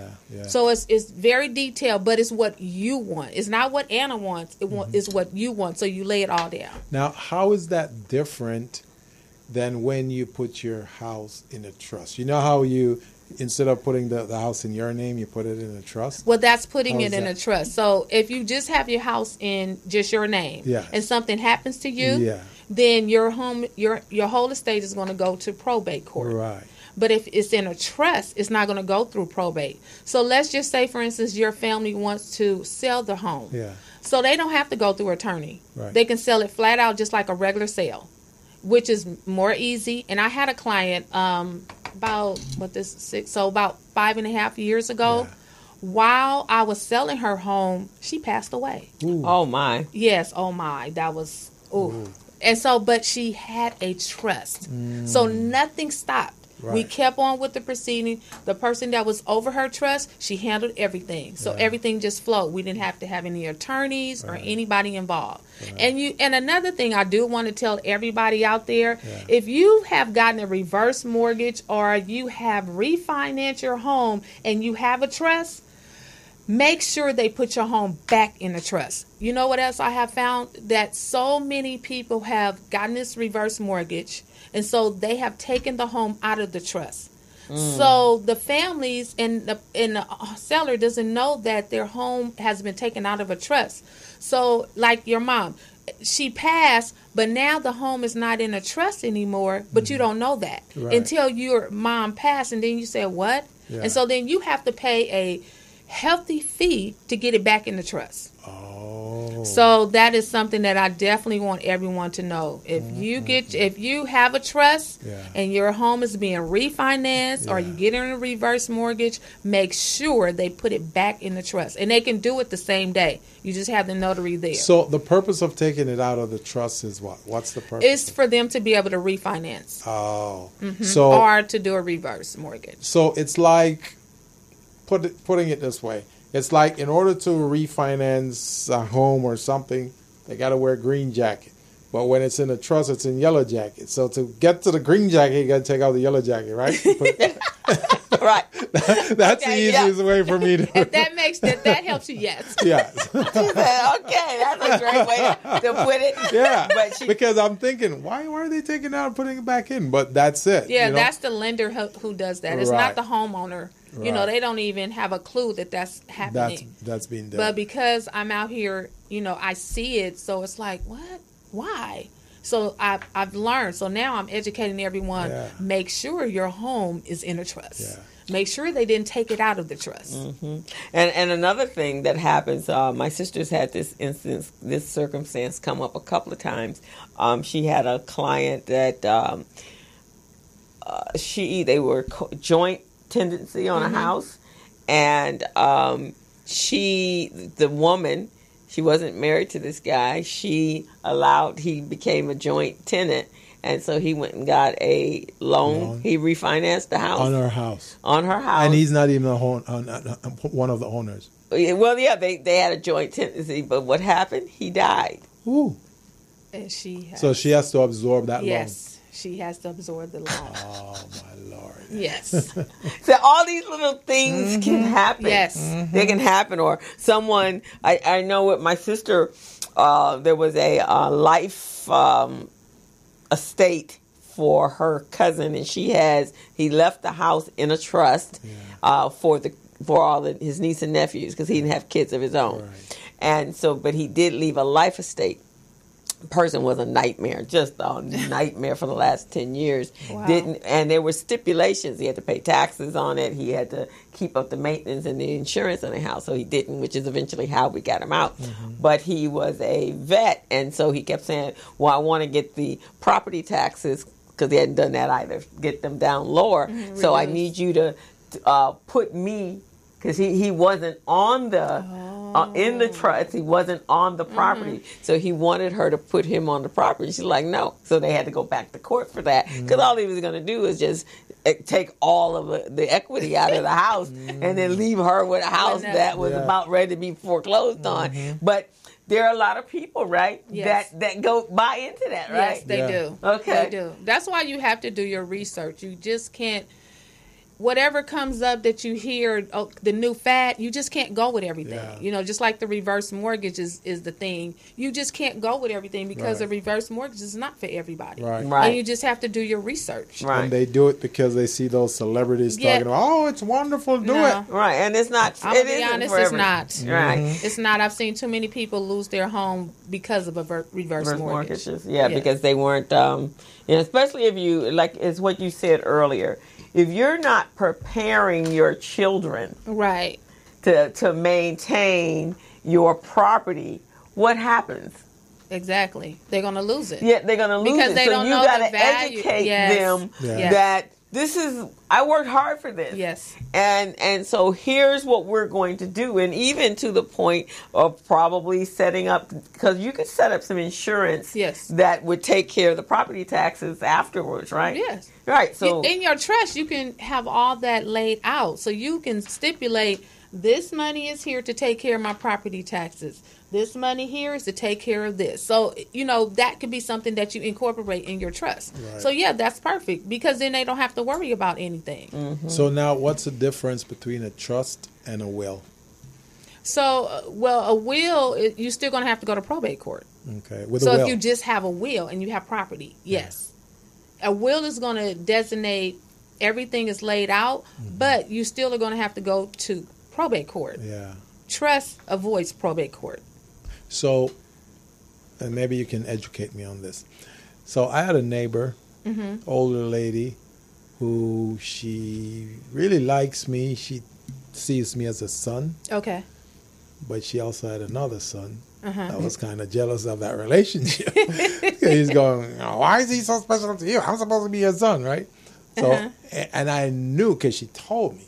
So it's very detailed, but it's what you want. It's not what Anna wants. It's what you want. So you lay it all down. Now, how is that different than when you put your house in a trust? You know how you, instead of putting the house in your name, you put it in a trust? Well, that's putting it in a trust. So if you just have your house in just your name and something happens to you, then your home, your whole estate is going to go to probate court. Right. But if it's in a trust, it's not going to go through probate. So let's just say, for instance, your family wants to sell the home. Yeah. So they don't have to go through an attorney. Right. They can sell it flat out just like a regular sale, which is more easy. And I had a client about 5.5 years ago. Yeah. While I was selling her home, she passed away. Ooh. Oh, my. Yes, oh, my. That was, ooh. And so, but she had a trust. So nothing stopped. Right. We kept on with the proceeding. The person that was over her trust, she handled everything. So everything just flowed. We didn't have to have any attorneys or anybody involved. Right. And another thing I do want to tell everybody out there, if you have gotten a reverse mortgage or you have refinanced your home and you have a trust, make sure they put your home back in the trust. You know what else I have found? That so many people have gotten this reverse mortgage, and so they have taken the home out of the trust. So the families and the seller doesn't know that their home has been taken out of a trust. So like your mom, she passed, but now the home is not in a trust anymore, but you don't know that until your mom passed, and then you say, what? Yeah. And so then you have to pay a hefty fee to get it back in the trust. So that is something that I definitely want everyone to know. If you have a trust and your home is being refinanced or you get in a reverse mortgage, make sure they put it back in the trust. And they can do it the same day. You just have the notary there. So the purpose of taking it out of the trust is what? What's the purpose? It's for them to be able to refinance. Oh. Or to do a reverse mortgage. So it's like, putting it this way, it's like in order to refinance a home or something, they got to wear a green jacket. But when it's in a trust, it's in yellow jacket. So to get to the green jacket, you got to take out the yellow jacket, right? Right. That's the easiest way for me to. If that helps you, yes. Yes. She said, okay, that's a great way to put it. Yeah. But because I'm thinking, why are they taking it out and putting it back in? But that's it. Yeah, that's the lender who does that. It's not the homeowner. Right. You know, they don't even have a clue that that's happening. That's being done. But because I'm out here, you know, I see it, so it's like, what? Why? So I've learned. So now I'm educating everyone. Yeah. Make sure your home is in a trust. Yeah. Make sure they didn't take it out of the trust. Mm-hmm. And another thing that happens, my sister's had this circumstance come up a couple of times. She had a client that they were joint tenancy on a house, and the woman. She wasn't married to this guy. He became a joint tenant, and so he went and got a loan. He refinanced the house. On her house. And he's not even one of the owners. Well, yeah, they had a joint tenancy, but what happened? He died. Ooh. And she has to absorb that loan. Yes. She has to absorb the loan. Oh, my Lord. Yes. So all these little things can happen. Yes. They can happen. Or someone, I know with my sister, there was a life estate for her cousin, and he left the house in a trust for all his niece and nephews, because he didn't have kids of his own. Right. And so, but he did leave a life estate. Person was a nightmare, just a nightmare for the last 10 years. Wow. And there were stipulations. He had to pay taxes on it. He had to keep up the maintenance and the insurance on the house, so he didn't, which is eventually how we got him out. Mm-hmm. But he was a vet, and so he kept saying, well, I want to get the property taxes, because he hadn't done that either, get them down lower. Mm-hmm. So I need you to put me, because he wasn't on in the trust. He wasn't on the property. Mm-hmm. So he wanted her to put him on the property. She's like, no. So they had to go back to court for that. Because all he was going to do is just take all of the equity out of the house and then leave her with a house that was about ready to be foreclosed on. But there are a lot of people, right, that go buy into that, right? Yes, they do. Okay. They do. That's why you have to do your research. You just can't, whatever comes up that you hear, the new fad, you just can't go with everything. Yeah. You know, just like the reverse mortgage is the thing. You just can't go with everything, because the reverse mortgage is not for everybody. Right. And you just have to do your research. Right. And they do it because they see those celebrities talking about, oh, it's wonderful to do it. Right. And it's not. I'm going to be honest, it's not. Mm-hmm. Right. It's not. I've seen too many people lose their home because of a reverse mortgage. Mortgages. Yeah, because they weren't, especially if you, like, it's what you said earlier. If you're not preparing your children to maintain your property, what happens? Exactly. They're going to lose it. Yeah, they're going to lose because it. They don't know the value. Educate them that this is, I worked hard for this. Yes. And so here's what we're going to do. And even to the point of probably setting up, because you could set up some insurance that would take care of the property taxes afterwards, right? Yes. Right. So in your trust, you can have all that laid out. So you can stipulate, this money is here to take care of my property taxes. This money here is to take care of this. So, that could be something that you incorporate in your trust. Right. So, that's perfect, because then they don't have to worry about anything. Mm-hmm. So now what's the difference between a trust and a will? So, a will, you're still going to have to go to probate court. Okay. So if you just have a will and you have property, yes. A will is going to designate everything is laid out, but you still are going to have to go to probate court. Yeah. Trust avoids probate court. So, and maybe you can educate me on this. So I had a neighbor, older lady, who she really likes me. She sees me as a son. Okay. But she also had another son. I was kind of jealous of that relationship. He's going, why is he so special to you? I'm supposed to be your son, right? So, and I knew, because she told me.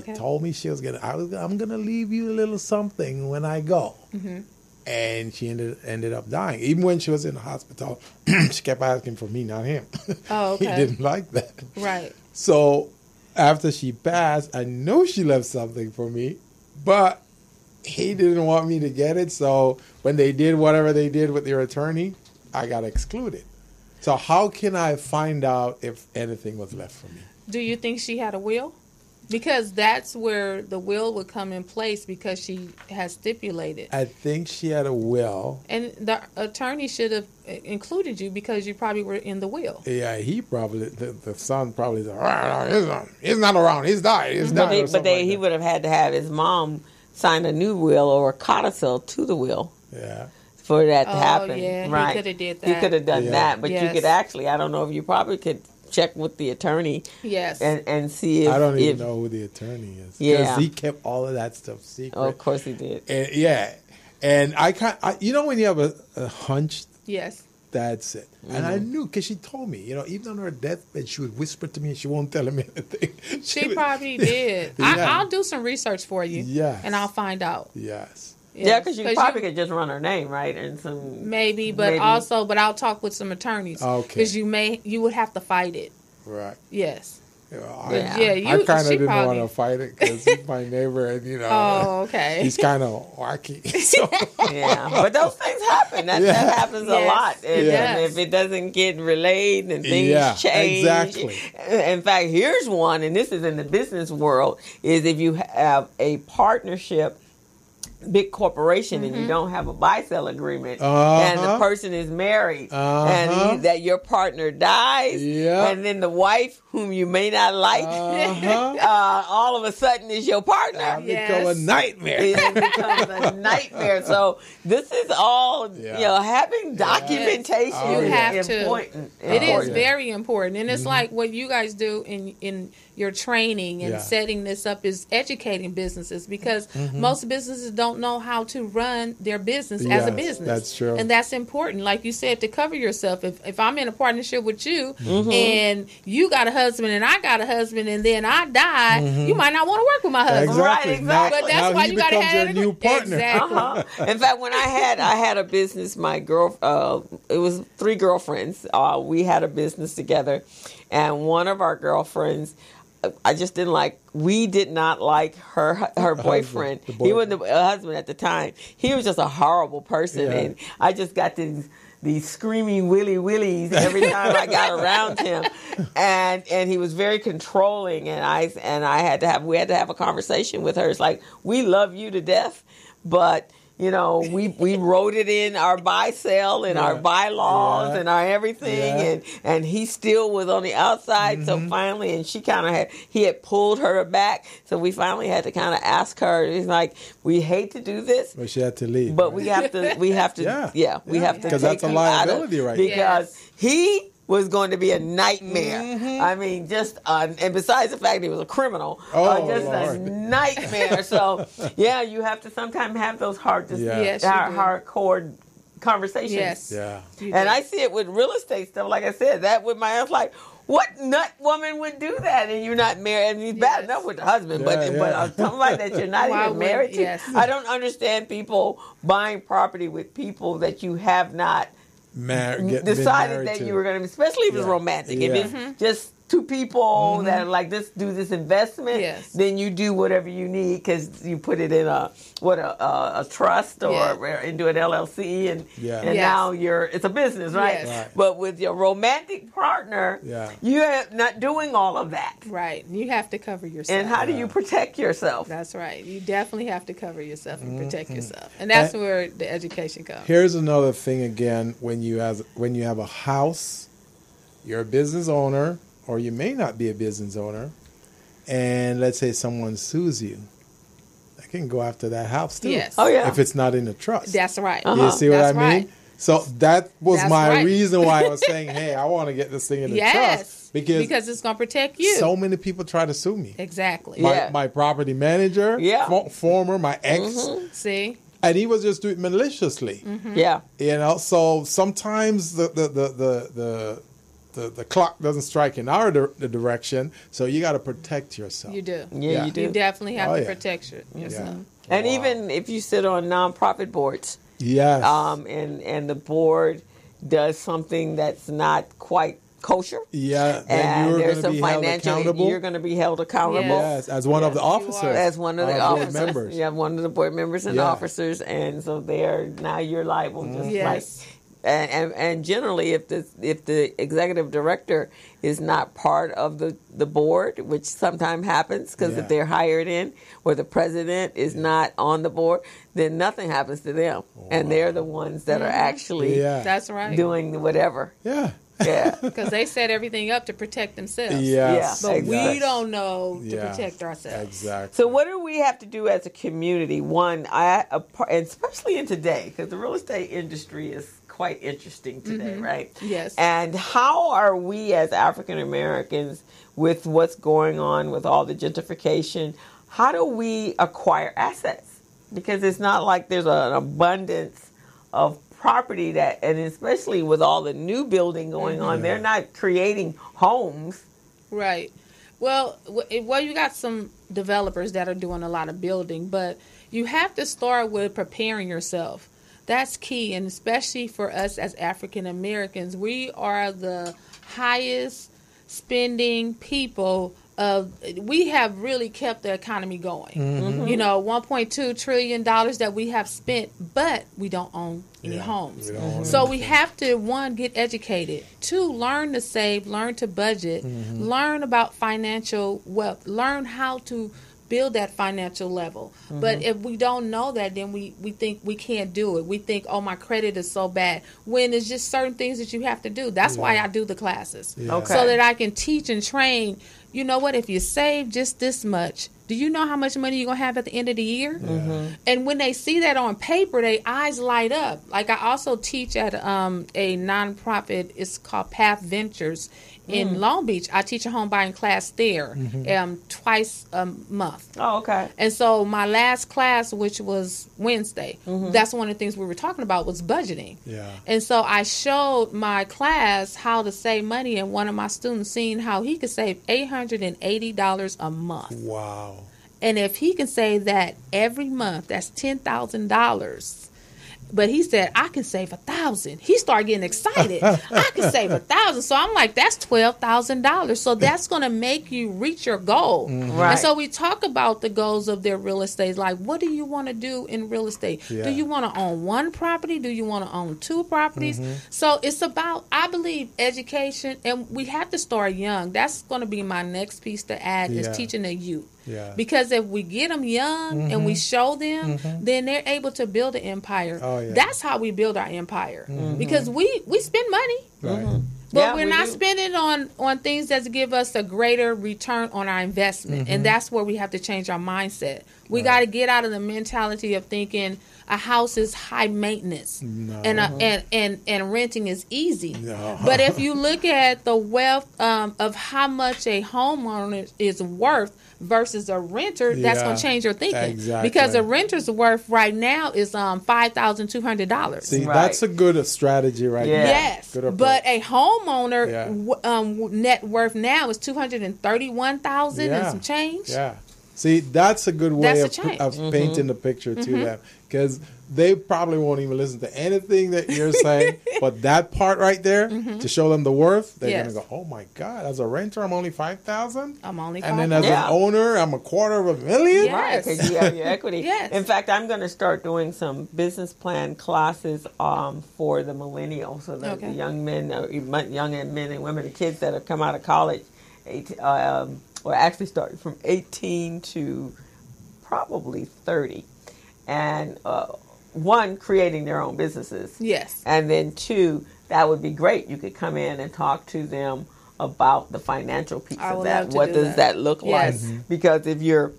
She told me she was I'm gonna leave you a little something when I go. Mm-hmm. And she ended up dying. Even when she was in the hospital, she kept asking for me, not him. Oh, okay. He didn't like that. Right. So after she passed, I knew she left something for me, but he didn't want me to get it. So when they did whatever they did with their attorney, I got excluded. So how can I find out if anything was left for me? Do you think she had a will? Because that's where the will would come in place because she has stipulated. I think she had a will. And the attorney should have included you because you probably were in the will. Yeah, he probably, the son probably said, he's not around, he's died, he's died. But he would have had to have his mom sign a new will or a codicil to the will. Yeah. For that to happen. Yeah, right. He could have did that. He could have done that, but yes. you could actually, I don't know if you probably could check with the attorney. Yes. And see if... I don't even know who the attorney is. Yeah. Because he kept all of that stuff secret. Oh, of course he did. And, yeah. And you know when you have a hunch? Yes. That's it. Mm-hmm. And I knew because she told me, even on her deathbed, she would whisper to me and she won't tell him anything. She probably did. I'll do some research for you. Yes. And I'll find out. Yes. Yeah, because you probably could just run her name, right? And some maybe. But I'll talk with some attorneys. Okay. Because you would have to fight it. Right. Yes. I kind of didn't want to fight it because he's my neighbor, and Oh, okay. He's kind of wacky. So. Yeah, but those things happen. That happens a lot. And if it doesn't get relayed and things change. Exactly. In fact, here's one, and this is in the business world: is if you have a partnership. Big corporation and you don't have a buy-sell agreement and the person is married and that your partner dies and then the wife whom you may not like all of a sudden is your partner. Become a nightmare. It becomes a nightmare. So this is all having documentation is important. It is very important. And it's like what you guys do in your training and setting this up is educating businesses because most businesses don't know how to run their business as a business. That's true. And that's important. Like you said, to cover yourself. If I'm in a partnership with you and you got a husband and I got a husband and then I die, you might not want to work with my husband. Exactly. Right, exactly. But that's why you got to have your new partner. Exactly. In fact, when I had a business, my girl, it was 3 girlfriends. We had a business together, and one of our girlfriends, I just didn't like. We did not like her boyfriend. He wasn't a husband at the time. He was just a horrible person, and I just got these screaming willies every time I got around him, and he was very controlling. And we had to have a conversation with her. It's like, we love you to death, but. We wrote it in our buy-sell and our bylaws and our everything, and he still was on the outside. So finally, and he had pulled her back. So we finally had to kind of ask her. He's like, we hate to do this, but she had to leave. But we have to, we have to because that's a liability, right? Because he was going to be a nightmare. I mean, and besides the fact he was a criminal, a nightmare. So, you have to sometimes have those hardcore conversations. Yes. Yeah. And I see it with real estate stuff. Like I said, that with my aunt's like, what nut woman would do that and you're not married? And he's bad enough with the husband, but somebody that you're not even married to. Yes. I don't understand people buying property with people that you have not decided that you were going to, especially if it's romantic. If it's just 2 people that are like, do this investment, then you do whatever you need because you put it in a trust or into an LLC and now it's a business, right? Yes. But with your romantic partner, you're not doing all of that. Right. You have to cover yourself. And how do you protect yourself? That's right. You definitely have to cover yourself and protect yourself. And that's where the education comes. Here's another thing again, when you have a house, you're a business owner, or you may not be a business owner, and let's say someone sues you, they can go after that house too. Yes. Oh, yeah. If it's not in a trust. That's right. You see what I mean? Right. So that was my right. reason why I was saying, hey, I want to get this thing in the trust. Because it's going to protect you. So many people try to sue me. Exactly. My property manager, former, my ex. See? And he was just doing it maliciously. Yeah. So sometimes the clock doesn't strike in our direction, so you got to protect yourself. You do. Yeah, you do. You definitely have to protect yourself. Yeah. And even if you sit on nonprofit boards, yes, and the board does something that's not quite kosher, and you're there's going to be held accountable. You're going to be held accountable. Yes, as one of the officers, as one of the officers, members. Yeah, one of the board members and officers, and so now you're liable, just like And generally, if the executive director is not part of the board, which sometimes happens because if they're hired in, or the president is not on the board, then nothing happens to them, and they're the ones that are actually that's right doing whatever. Yeah, because they set everything up to protect themselves. But we don't know to protect ourselves. Exactly. So what do we have to do as a community? One, and especially in today, because the real estate industry is quite interesting today, right? Yes. And how are we as African Americans, with what's going on with all the gentrification, how do we acquire assets? Because it's not like there's an abundance of property that, and especially with all the new building going on, they're not creating homes. Right. Well, you got some developers that are doing a lot of building, but you have to start with preparing yourself. That's key, and especially for us as African Americans, we are the highest spending people. We have really kept the economy going. You know, $1.2 trillion that we have spent, but we don't own any homes. So we have to, one, get educated. Two, learn to save, learn to budget, learn about financial wealth, learn how to build that financial level. But if we don't know that, then we think we can't do it. We think, oh, my credit is so bad, when it's just certain things that you have to do. That's why I do the classes, so that I can teach and train. You know what, if you save just this much, do you know how much money you're going to have at the end of the year? And when they see that on paper, their eyes light up. Like, I also teach at a nonprofit, it's called Path Ventures in Long Beach. I teach a home buying class there twice a month. Oh, okay. And so my last class, which was Wednesday, that's one of the things we were talking about was budgeting. And so I showed my class how to save money, and one of my students seen how he could save $880 a month. Wow. And if he can save that every month, that's $10,000. But he said, I can save $1,000. He started getting excited. I can save $1,000. So I'm like, that's $12,000. So that's going to make you reach your goal. Right. And so we talk about the goals of their real estate. Like, what do you want to do in real estate? Do you want to own one property? Do you want to own two properties? So it's about, I believe, education. And we have to start young. That's going to be my next piece to add is teaching the youth. Because if we get them young and we show them, then they're able to build an empire. That's how we build our empire. Because we spend money, but we're not spending on things that give us a greater return on our investment. And that's where we have to change our mindset. We got to get out of the mentality of thinking a house is high maintenance and renting is easy. But if you look at the wealth of how much a homeowner is worth versus a renter, that's going to change your thinking. Because a renter's worth right now is $5,200. See, that's a good strategy right there. Yes, but a homeowner net worth now is $231,000 and some change. See, that's a good way of painting the picture to them, because they probably won't even listen to anything that you're saying, but that part right there to show them the worth, they're going to go, "Oh my God! As a renter, I'm only $5,000. I'm only $5,000. And then as an owner, I'm $250,000. Right, because you have your equity. In fact, I'm going to start doing some business plan classes for the millennials, so that the young men, young men and women, the kids that have come out of college, or actually starting from 18 to probably 30, and one, creating their own businesses. Yes. And then two, that would be great. You could come in and talk to them about the financial piece of that. What does that look like? Because if you're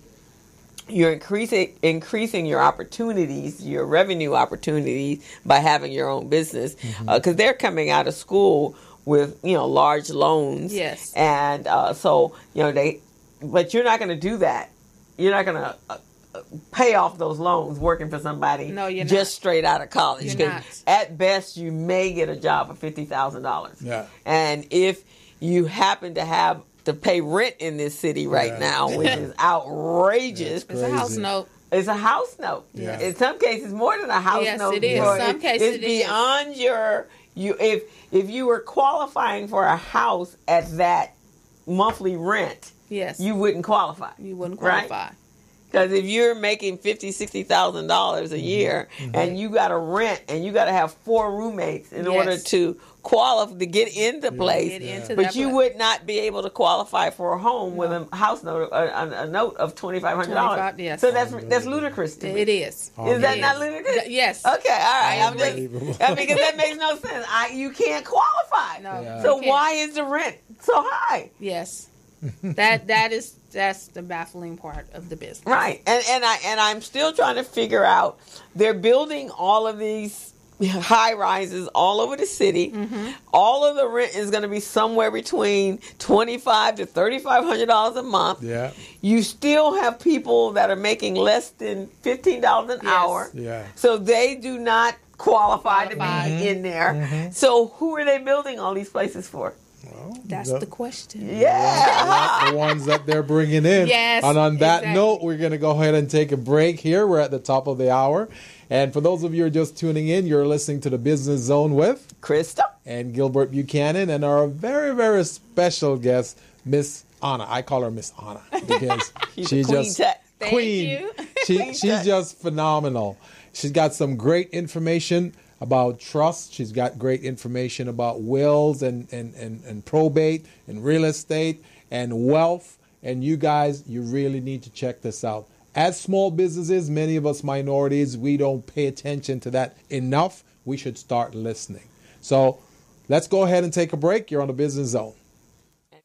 increasing your opportunities, your revenue opportunities by having your own business, because they're coming out of school with large loans. Yes. And so but you're not going to do that. You're not going to pay off those loans working for somebody. No, you're just not. Straight out of college. You're not. At best, you may get a job for $50,000. Yeah. And if you happen to have to pay rent in this city right now, which is outrageous. It's a house note. It's a house note. Yeah. In some cases, more than a house note. Yes, it is. In some cases, it's beyond if you were qualifying for a house at that monthly rent, you wouldn't qualify. You wouldn't qualify. Right? Because if you're making $50,000-$60,000 a year, and you got to rent, and you got to have 4 roommates in order to qualify to get into place, but you would not be able to qualify for a home with a house note, a note of $2,500. Yes. So that's ludicrous to me. It is. Is that not ludicrous? Yes. Okay, all right. Because that makes no sense. You can't qualify. No. Yeah. So why is the rent so high? Yes. That's the baffling part of the business. Right. And I'm still trying to figure out, they're building all of these high rises all over the city. All of the rent is going to be somewhere between $2,500 to $3,500 a month. Yeah. You still have people that are making less than $15 an hour. Yeah. So they do not qualify to be in there. So who are they building all these places for? Well, That's the question. Yeah. The ones that they're bringing in. Yes. And on that exactly. note, we're going to go ahead and take a break here. We're at the top of the hour. And for those of you who are just tuning in, you're listening to the Business Zone with Krista and Gilbert Buchanan and our very, very special guest, Miss Anna. I call her Miss Anna because she's just queen. She's just phenomenal. She's got some great information about trust. She's got great information about wills and probate and real estate and wealth. And you guys, you really need to check this out. As small businesses, many of us minorities, we don't pay attention to that enough. We should start listening. So let's go ahead and take a break. You're on the Business Zone.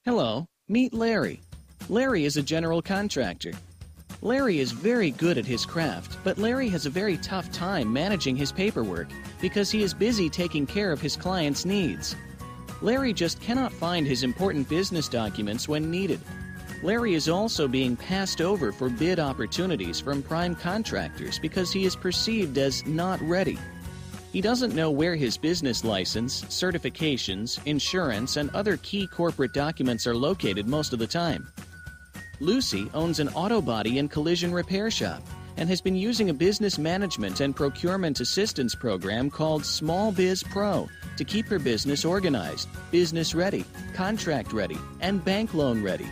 Hello, meet Larry. Larry is a general contractor. Larry is very good at his craft, but Larry has a very tough time managing his paperwork because he is busy taking care of his clients' needs. Larry just cannot find his important business documents when needed. Larry is also being passed over for bid opportunities from prime contractors because he is perceived as not ready. He doesn't know where his business license, certifications, insurance, and other key corporate documents are located most of the time. Lucy owns an auto body and collision repair shop and has been using a business management and procurement assistance program called Small Biz Pro to keep her business organized, business ready, contract ready, and bank loan ready.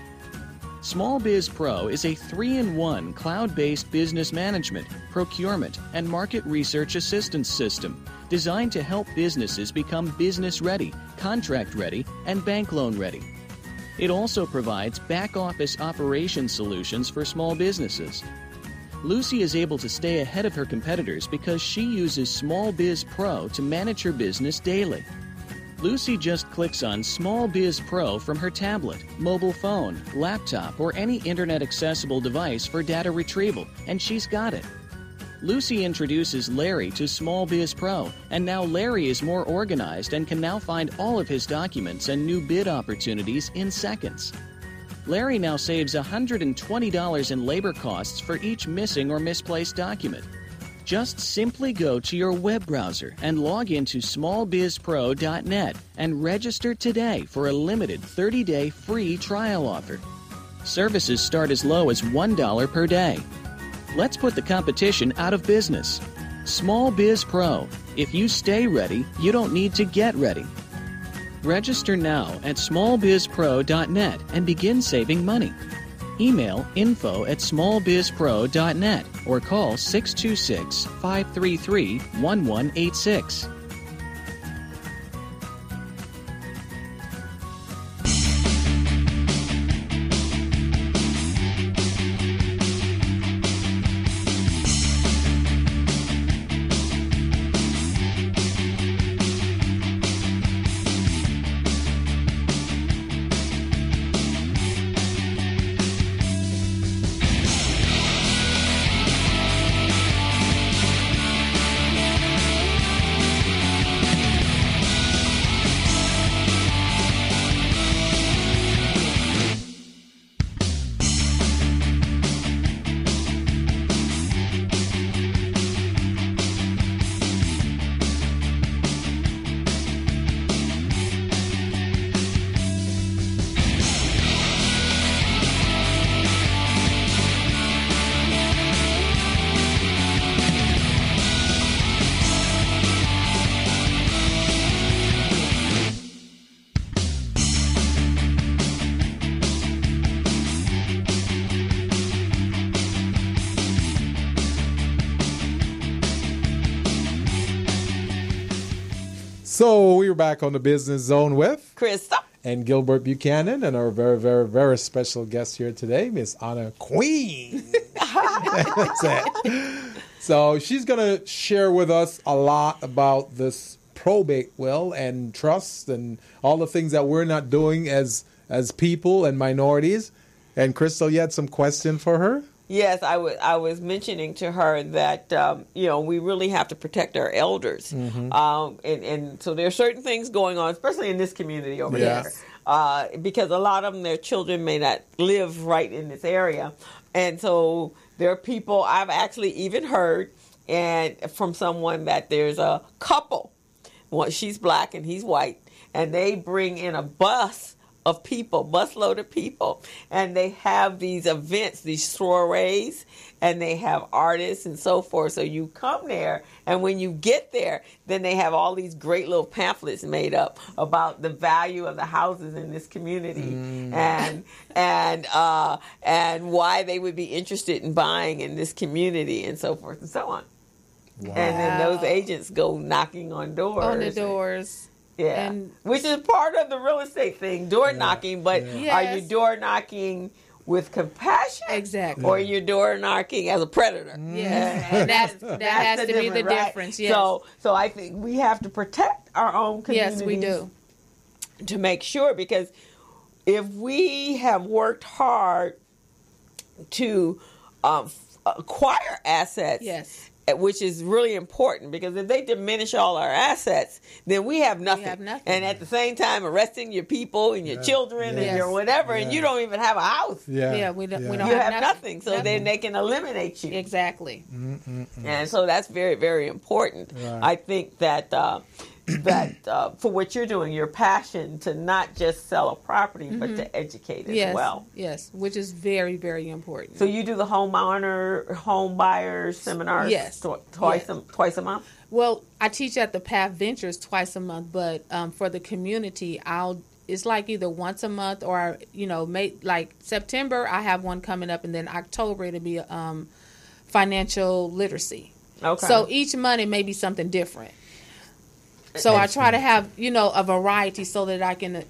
Small Biz Pro is a 3-in-1 cloud-based business management, procurement, and market research assistance system designed to help businesses become business ready, contract ready, and bank loan ready. It also provides back-office operation solutions for small businesses. Lucy is able to stay ahead of her competitors because she uses Small Biz Pro to manage her business daily. Lucy just clicks on Small Biz Pro from her tablet, mobile phone, laptop, or any internet-accessible device for data retrieval, and she's got it. Lucy introduces Larry to Small Biz Pro, and now Larry is more organized and can now find all of his documents and new bid opportunities in seconds. Larry now saves $120 in labor costs for each missing or misplaced document. Just simply go to your web browser and log into smallbizpro.net and register today for a limited 30-day free trial offer. Services start as low as $1 per day. Let's put the competition out of business. Small Biz Pro. If you stay ready, you don't need to get ready. Register now at smallbizpro.net and begin saving money. Email info@smallbizpro.net or call 626-533-1186. So we're back on the Business Zone with Krista and Gilbert Buchanan and our very, very, very special guest here today, Miss Anna Queen. That's it. So she's going to share with us a lot about this probate will and trust and all the things that we're not doing as people and minorities. And Crystal, you had some question for her? Yes, I was mentioning to her that we really have to protect our elders, and so there are certain things going on, especially in this community over here, because a lot of them, their children may not live right in this area, and so there are people. I've actually even heard from someone that there's a couple, she's black and he's white, and they bring in a busload of people, and they have these events, these soirees, and they have artists and so forth. So you come there, and when you get there, then they have all these great little pamphlets made up about the value of the houses in this community, and why they would be interested in buying in this community, and so forth and so on. Wow. And then those agents go knocking on doors. On the doors. Yeah, which is part of the real estate thing, door knocking. But are you door knocking with compassion? Exactly. Or you're door knocking as a predator? Yeah, and that has to be the difference. Yes. So I think we have to protect our own communities. Yes, we do. To make sure, because if we have worked hard to acquire assets, which is really important, because if they diminish all our assets, then we have nothing. And at the same time, arresting your people and your children and your whatever, and you don't even have a house. We don't you have nothing. So then they can eliminate you. Exactly. And so that's very, very important. Right. I think that for what you're doing, your passion to not just sell a property, but to educate as well. Yes, which is very, very important. So you do the home buyers seminars twice a month? Well, I teach at the Path Ventures twice a month, but for the community, it's like either once a month or, like September, I have one coming up, and then October it'll be financial literacy. Okay. So each month it may be something different. So I try to have, a variety so that I can,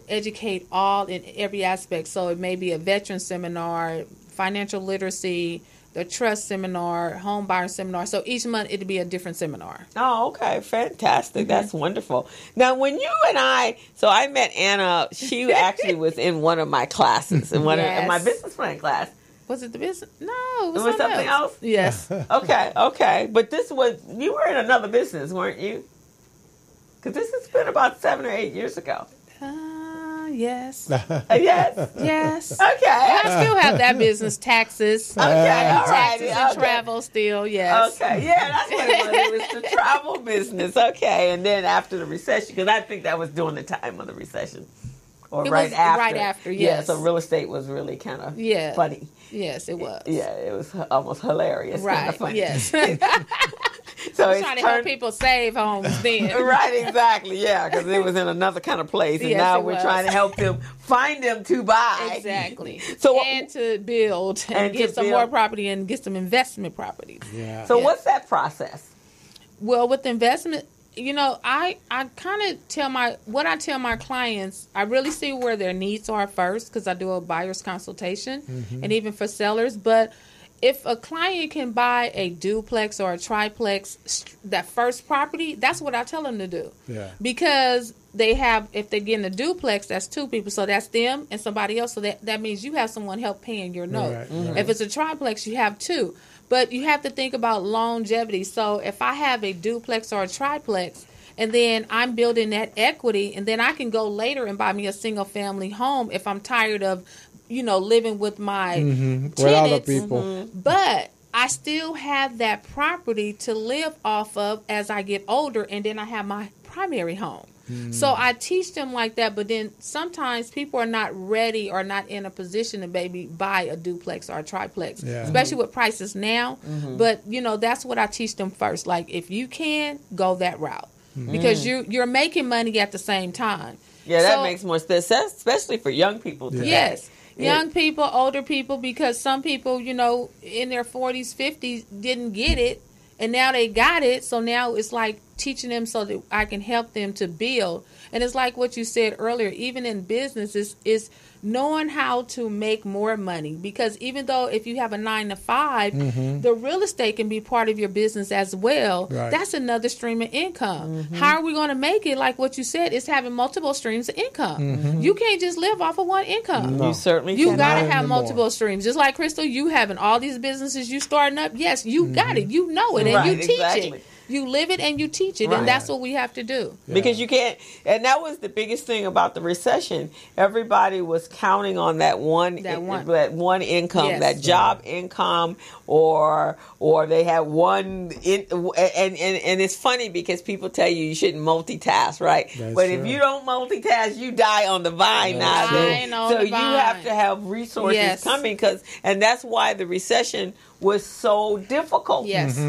educate all in every aspect. So it may be a veteran seminar, financial literacy, the trust seminar, home buyer seminar. So each month it'll be a different seminar. Oh, okay. Fantastic. That's wonderful. Now, when you and I met Anna, she actually was in one of my classes, in my business plan class. Was it the business? No, it was something else. Yes. Okay. But you were in another business, weren't you? Because this has been about 7 or 8 years ago. Yes. Yes? Okay. I still have that business, taxes. Okay, all right. Taxes and travel still, yes. Okay, that's what it was. It was the travel business. Okay, and then after the recession, because I think that was during the time of the recession. Or right after, yes. Yeah, so real estate was really kind of funny. Yes, it was. Yeah, it was almost hilarious. Right, kind of funny. Yes. So it's trying to help people save homes then. Right, exactly, because it was in another kind of place, and now we're trying to help them find them to buy. Exactly. And to build and get some more property and get some investment properties. Yeah. So what's that process? Well, with investment, I kind of tell my clients, I really see where their needs are first, because I do a buyer's consultation, and even for sellers. But if a client can buy a duplex or a triplex, that first property, that's what I tell them to do. Yeah. Because if they're getting a duplex, that's two people. So that's them and somebody else. So that means you have someone help paying your note. Right. If it's a triplex, you have two. But you have to think about longevity. So if I have a duplex or a triplex, and then I'm building that equity, and then I can go later and buy me a single family home if I'm tired of, living with my tenants. With other people. But I still have that property to live off of as I get older, and then I have my primary home. So I teach them like that, but then sometimes people are not ready or not in a position to buy a duplex or a triplex, especially with prices now. But, that's what I teach them first. Like, if you can, go that route, because you're making money at the same time. Yeah, that makes more sense, especially for young people today. Yes. Young people, older people, because some people, in their 40s, 50s didn't get it, and now they got it. So now it's like teaching them so that I can help them to build. And it's like what you said earlier, even in business, is knowing how to make more money. Because even though if you have a 9-to-5, the real estate can be part of your business as well. Right. That's another stream of income. How are we going to make it? Like what you said, it's having multiple streams of income. You can't just live off of one income. No. You certainly You got to have multiple streams. Just like Crystal, you having all these businesses you starting up. Yes, you got it. You know it, and you teach it. You live it and you teach it, and that's what we have to do. Yeah. Because you can't, and that was the biggest thing about the recession. Everybody was counting on that one income, that job income, or they had one. And it's funny because people tell you shouldn't multitask, right? But if you don't multitask, you die on the vine. So you have to have resources coming, and that's why the recession was so difficult.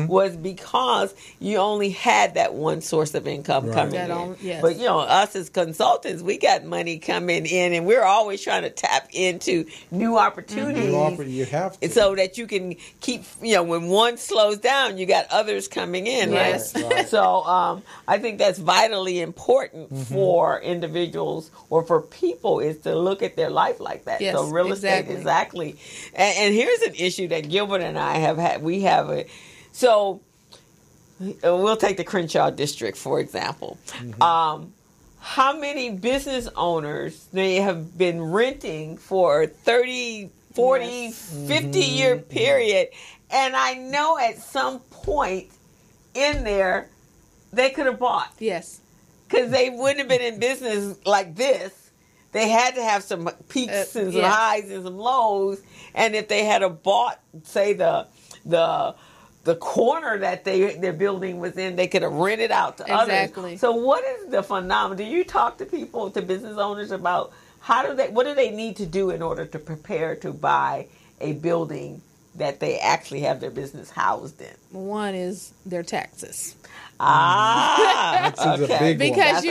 Was because you only had that one source of income coming in. But us as consultants, we got money coming in, and we're always trying to tap into new opportunities. You have to. So that you can keep, when one slows down, you got others coming in, right? So I think that's vitally important for individuals or for people, is to look at their life like that. So real estate, exactly. And here's an issue that Gilbert and I have had. We have it. So we'll take the Crenshaw district, for example. How many business owners they have been renting for 30, 40, 50-year period, and I know at some point in there they could have bought. Yes. Because they wouldn't have been in business like this. They had to have some peaks and some highs and some lows, and if they had bought, say, the corner that their building was in, they could have rented out to others. So what is the phenomenon? Do you talk to people, to business owners, about what do they need to do in order to prepare to buy a building that they actually have their business housed in? One is their taxes. Okay. Because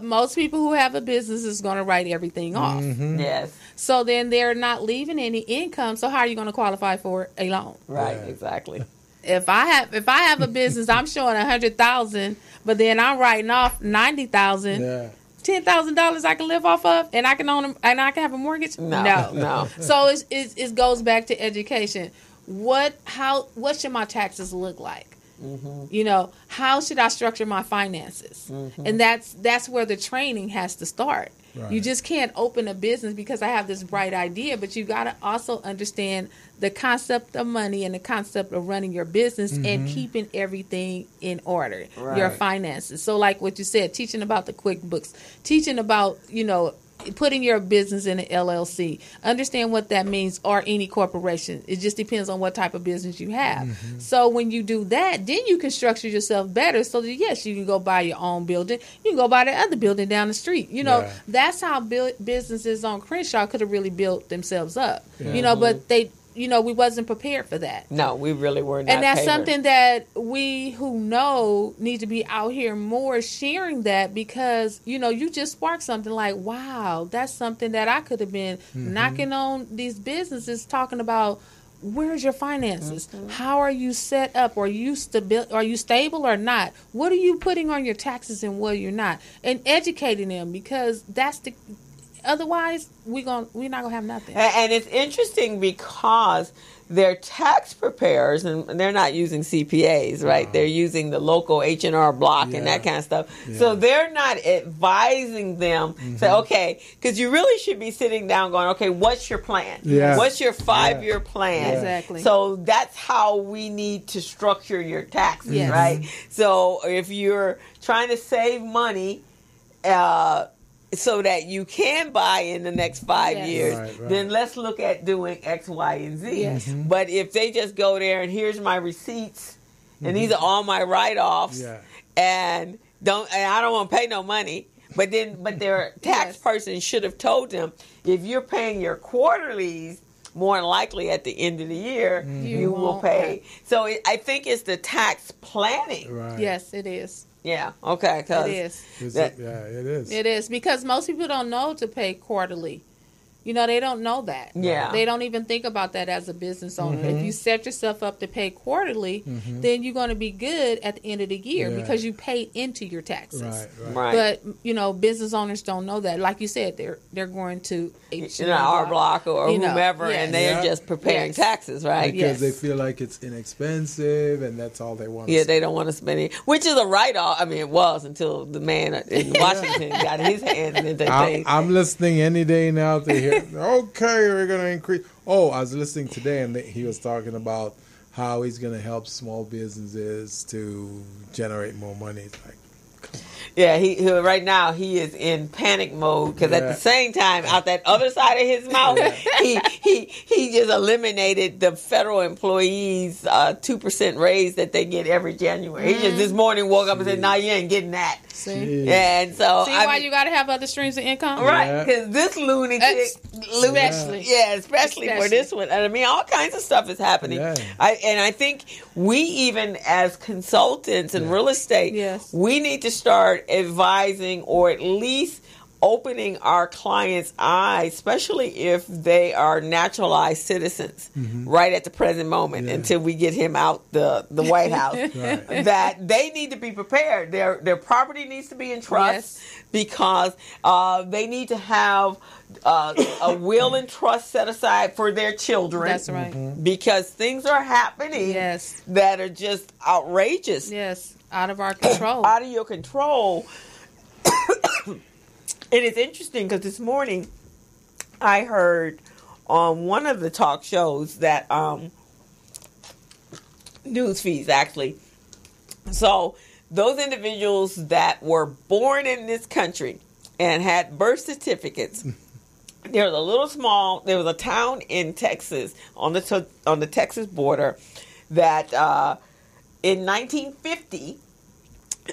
most people who have a business is going to write everything off. Yes. So then they're not leaving any income. So how are you going to qualify for a loan? Right. Exactly. If I have a business, I'm showing $100,000, but then I'm writing off $90,000. $10,000 I can live off of, and I can own them, and I can have a mortgage. No. So it goes back to education. What should my taxes look like? How should I structure my finances? And that's where the training has to start. Right. You just can't open a business because I have this bright idea, but you got to also understand the concept of money and the concept of running your business and keeping everything in order, your finances. So like what you said, teaching about the QuickBooks, teaching about, putting your business in an LLC, understand what that means, or any corporation. It just depends on what type of business you have. So when you do that, then you can structure yourself better so that, yes, you can go buy your own building. You can go buy the other building down the street. That's how businesses on Crenshaw could have really built themselves up. But they... we wasn't prepared for that. No, we really were not. And that's something that we who know need to be out here more sharing that, because, you just sparked something like, wow, that's something that I could have been knocking on these businesses, talking about, where's your finances? How are you set up? Are you stable or not? What are you putting on your taxes and what you're not? And educating them, because otherwise, we're not gonna have nothing. And it's interesting because they're tax preparers, and they're not using CPAs, right? They're using the local H&R Block and that kind of stuff. So they're not advising them. Say, okay, because you really should be sitting down, going, okay, what's your plan? What's your 5-year plan? Exactly. So that's how we need to structure your taxes, right? So if you're trying to save money, so that you can buy in the next 5 years, then let's look at doing X, Y, and Z. But if they just go there and here's my receipts, and these are all my write-offs, and I don't want to pay no money, but their tax person should have told them, if you're paying your quarterlies, more than likely at the end of the year, you will pay. So I think it's the tax planning. Right. Yes, it is. Yeah, okay. It is. It is. It is, because most people don't know to pay quarterly. They don't know that. Yeah. They don't even think about that as a business owner. If you set yourself up to pay quarterly, then you're going to be good at the end of the year because you pay into your taxes. Right. But, business owners don't know that. Like you said, they're going to our block or whomever, and they're just preparing taxes, right? Because they feel like it's inexpensive, and that's all they want to spend. They don't want to spend it, which is a write-off. I mean, it was until the man in Washington got his hands into things. I'm listening any day now to hear, okay, we're going to increase. Oh, I was listening today, and he was talking about how he's going to help small businesses to generate more money. It's like, yeah, he right now he is in panic mode because at the same time, out that other side of his mouth, he just eliminated the federal employees 2% raise that they get every January. He just this morning woke up and said, "No, you ain't getting that." See? And so why you got to have other streams of income, right? Because this lunatic, especially for this one. And I mean, all kinds of stuff is happening. Yeah. I think we even as consultants in real estate, we need to start advising or at least opening our clients' eyes, especially if they are naturalized citizens, right at the present moment until we get him out the White House, that they need to be prepared. Their property needs to be in trust because they need to have a will and trust set aside for their children. That's right. Because things are happening that are just outrageous. Yes, out of our control. Out of your control. And it's interesting because this morning I heard on one of the talk shows that news feeds actually. So those individuals that were born in this country and had birth certificates, there was a town in Texas on the Texas border that in 1950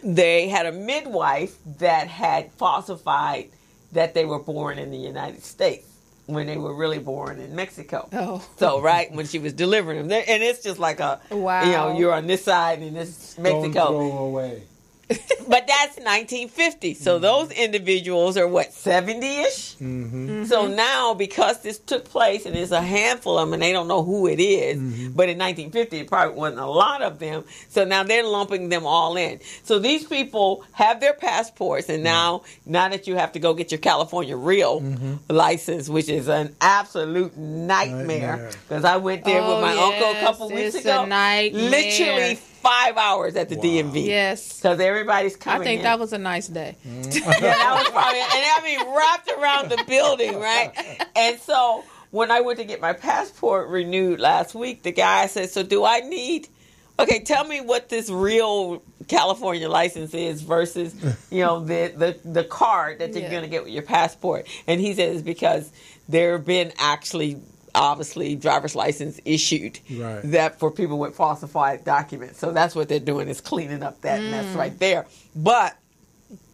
they had a midwife that had falsified that they were born in the United States when they were really born in Mexico. Oh. So, right, when she was delivering them. And it's just like you're on this side and this Mexico. Don't throw away. But that's 1950. So those individuals are, 70-ish? So now, because this took place, and there's a handful of them, and they don't know who it is, but in 1950, it probably wasn't a lot of them. So now they're lumping them all in. So these people have their passports, and now that you have to go get your California Real license, which is an absolute nightmare, because I went there with my uncle a couple weeks ago. A nightmare. Literally 5 hours at the DMV. Yes. Because everybody's coming I think in. that was a nice day. That was probably, and I mean, wrapped around the building, right? And so when I went to get my passport renewed last week, the guy said, so do I need, tell me what this real California license is versus, the card that you're going to get with your passport. And he said it's because there have been obviously driver's license issued that for people with falsified documents. So that's what they're doing is cleaning up that mess right there. But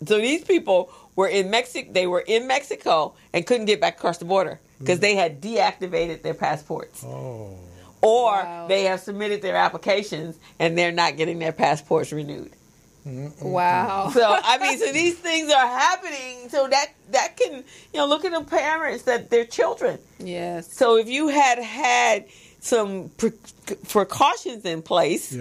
so these people were in Mexico. They were in Mexico and couldn't get back across the border because they had deactivated their passports. Oh. Or they have submitted their applications and they're not getting their passports renewed. Wow. So, I mean, so these things are happening. So that can, look at the parents that their children. Yes. So if you had some precautions in place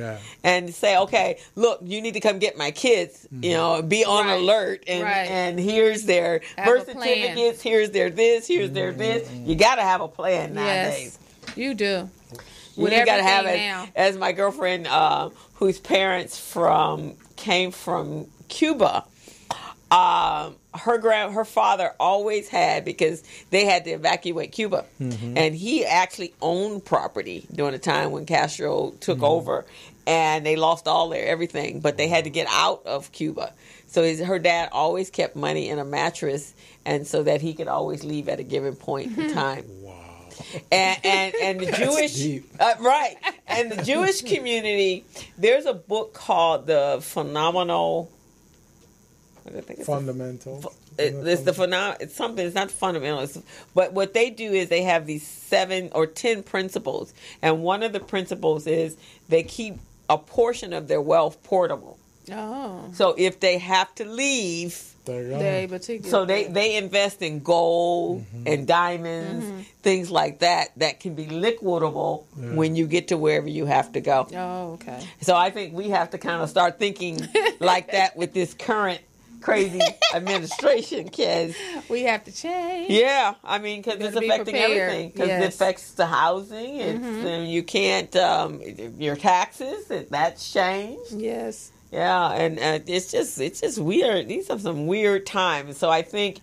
and say, okay, look, you need to come get my kids, be on alert. And here's their birth certificates. Here's their this. Here's their this. You got to have a plan nowadays. Yes, you do. You got to have it. As my girlfriend, whose parents came from Cuba, her father always had, because they had to evacuate Cuba, and he actually owned property during the time when Castro took over, and they lost all their everything, but they had to get out of Cuba. So her dad always kept money in a mattress, and so that he could always leave at a given point in time. And the Jewish and the Jewish community, there's a book called The Phenomenal. Fundamental. It's the phenomenal. It's something. It's not fundamental. But what they do is they have these 7 or 10 principles, and one of the principles is they keep a portion of their wealth portable. Oh. So if they have to leave, they're able to get so they invest in gold and diamonds, things like that can be liquidable when you get to wherever you have to go. Oh, okay. So I think we have to kind of start thinking like that with this current crazy administration, because we have to change. Yeah, I mean, because it's affecting everything. Because it affects the housing. And you can't your taxes. That's changed. Yes. Yeah, and it's just weird. These are some weird times. So I think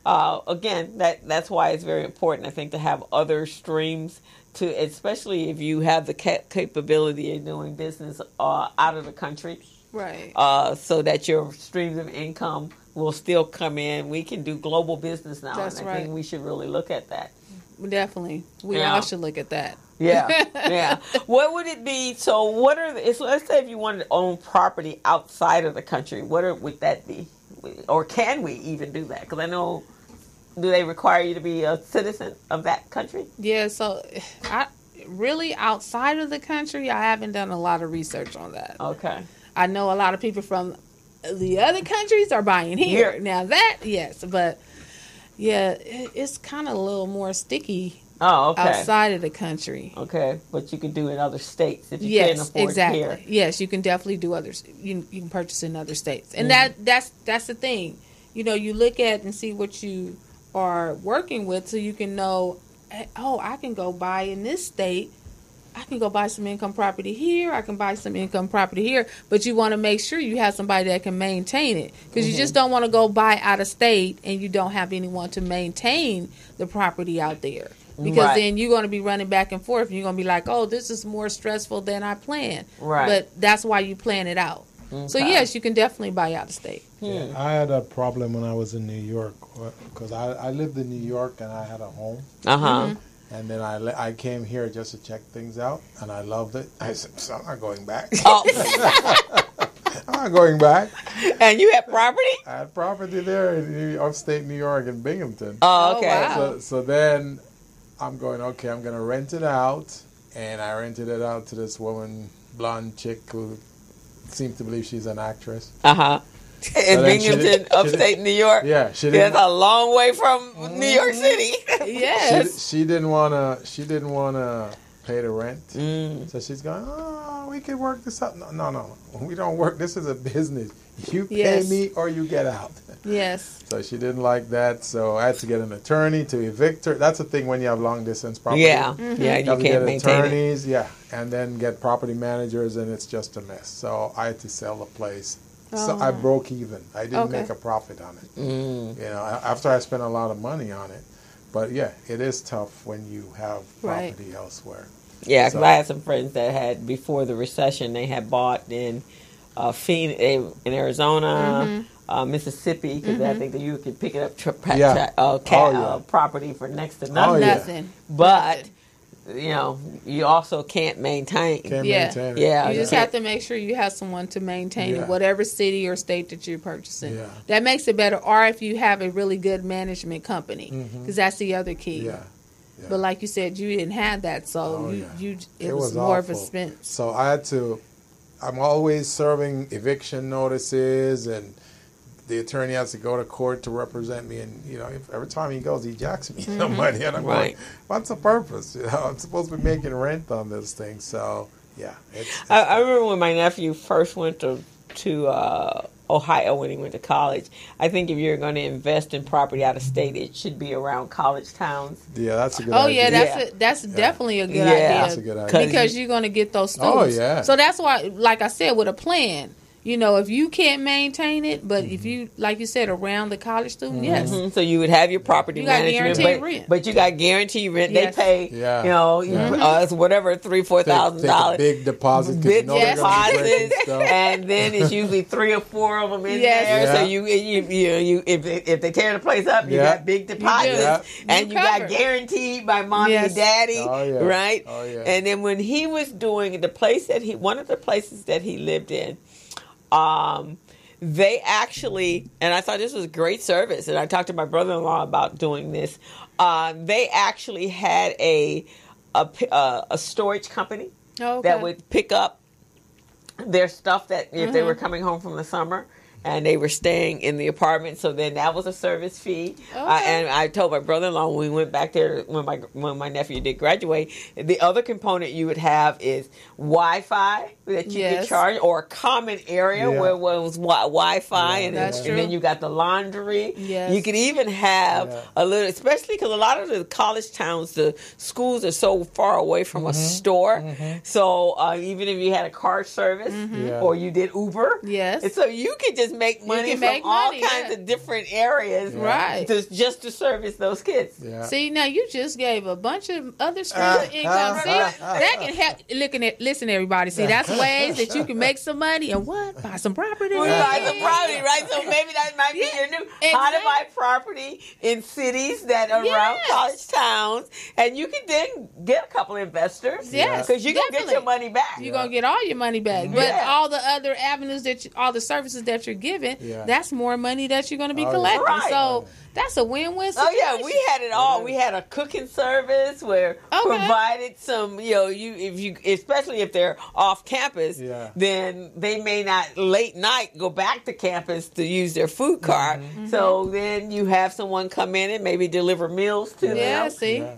again that's why it's very important. I think to have other streams to, especially if you have the capability of doing business out of the country. Right. So that your streams of income will still come in. We can do global business now. That's and I think we should really look at that. Definitely. We all should look at that. Yeah. Yeah. What would it be? So what are let's say if you wanted to own property outside of the country, would that be? Or can we even do that? Because I know, do they require you to be a citizen of that country? Yeah, so really outside of the country, I haven't done a lot of research on that. Okay. I know a lot of people from the other countries are buying here. Now that, yes, but yeah, it's kind of a little more sticky outside of the country. Okay, but you can do in other states if you can't afford here. Yes, you can definitely do others. You can purchase in other states, and that's the thing. You know, you look at and see what you are working with, so you can know. Oh, I can go buy in this state. I can go buy some income property here. I can buy some income property here. But you want to make sure you have somebody that can maintain it. Because you just don't want to go buy out of state and you don't have anyone to maintain the property out there. Because then you're going to be running back and forth. And you're going to be like, oh, this is more stressful than I planned. Right. But that's why you plan it out. Okay. So, yes, you can definitely buy out of state. Yeah, I had a problem when I was in New York. Because I lived in New York and I had a home. And then I came here just to check things out, and I loved it. I said, so I'm not going back. I'm not going back. And you had property? I had property there in upstate New York in Binghamton. Oh, okay. Wow. So then I'm going, okay, I'm going to rent it out. And I rented it out to this woman, blonde chick, who seemed to believe she's an actress. In Binghamton, upstate New York. Yeah, that's a long way from New York City. Yes, she didn't wanna pay the rent, so she's going, oh, we can work this out. No, we don't work. This is a business. You pay me or you get out. Yes. So she didn't like that, so I had to get an attorney to evict her. That's the thing when you have long distance property. Yeah, yeah, you can't get maintain attorneys, and then get property managers, and it's just a mess. So I had to sell the place. So I broke even. I didn't make a profit on it. You know, after I spent a lot of money on it. But yeah, it is tough when you have property elsewhere. Yeah, because I had some friends that had, before the recession, they had bought in Phoenix, in Arizona, Mississippi, because I think that you could pick it up property for next to nothing. Nothing. But you know, you also can't maintain. Maintain it. Yeah, you just have to make sure you have someone to maintain it, whatever city or state that you're purchasing. Yeah. That makes it better. Or if you have a really good management company, because that's the other key. Yeah. But like you said, you didn't have that, so it was more of a expense. So I'm always serving eviction notices, and the attorney has to go to court to represent me, and you know, every time he goes, he jacks me some money, and I'm like, what's the purpose? You know, I'm supposed to be making rent on this thing. So yeah, I remember when my nephew first went to Ohio when he went to college. I think if you're going to invest in property out of state, it should be around college towns. Yeah, that's a good idea. That's definitely a good idea. That's a good idea. Because you're going to get those students. Oh, yeah. So that's why, like I said, with a plan, you know, if you can't maintain it, but if you, like you said, around the college student, yes. So you would have your property management, but you got guaranteed rent. Yes. They pay, you know, it's whatever, $3,000-$4,000. Big deposit. Big deposits, and then it's usually 3 or 4 of them in there. Yeah. So you if they tear the place up, you got big deposits, and you got guaranteed by mommy and daddy, right? Oh, yeah. And then when he was doing the place that one of the places that he lived in. They actually, and I thought this was great service, and I talked to my brother-in-law about doing this. They actually had a storage company that would pick up their stuff that if they were coming home from the summer and they were staying in the apartment, so then that was a service fee. And I told my brother-in-law when we went back there when my nephew did graduate, the other component you would have is Wi-Fi that you could charge, or a common area where it was Wi-Fi, and then you got the laundry. You could even have a little, especially because a lot of the college towns, the schools are so far away from a store. So even if you had a car service or you did Uber, and so you could just make money from all kinds of different areas, just to service those kids. See, now you just gave a bunch of other streams of income. See, that can help. Listen, everybody. See, that's ways that you can make some money and buy some property. Buy some property, right? So maybe that might be your new how to buy property in cities that are around college towns, and you can then get a couple of investors. Because you're gonna get your money back. You're gonna get all your money back, but all the other avenues all the services that you're giving, that's more money that you're going to be collecting. So that's a win-win situation. Oh yeah, we had it all. We had a cooking service where provided some, especially if they're off campus, then they may not late night go back to campus to use their food cart. So then you have someone come in and maybe deliver meals to them.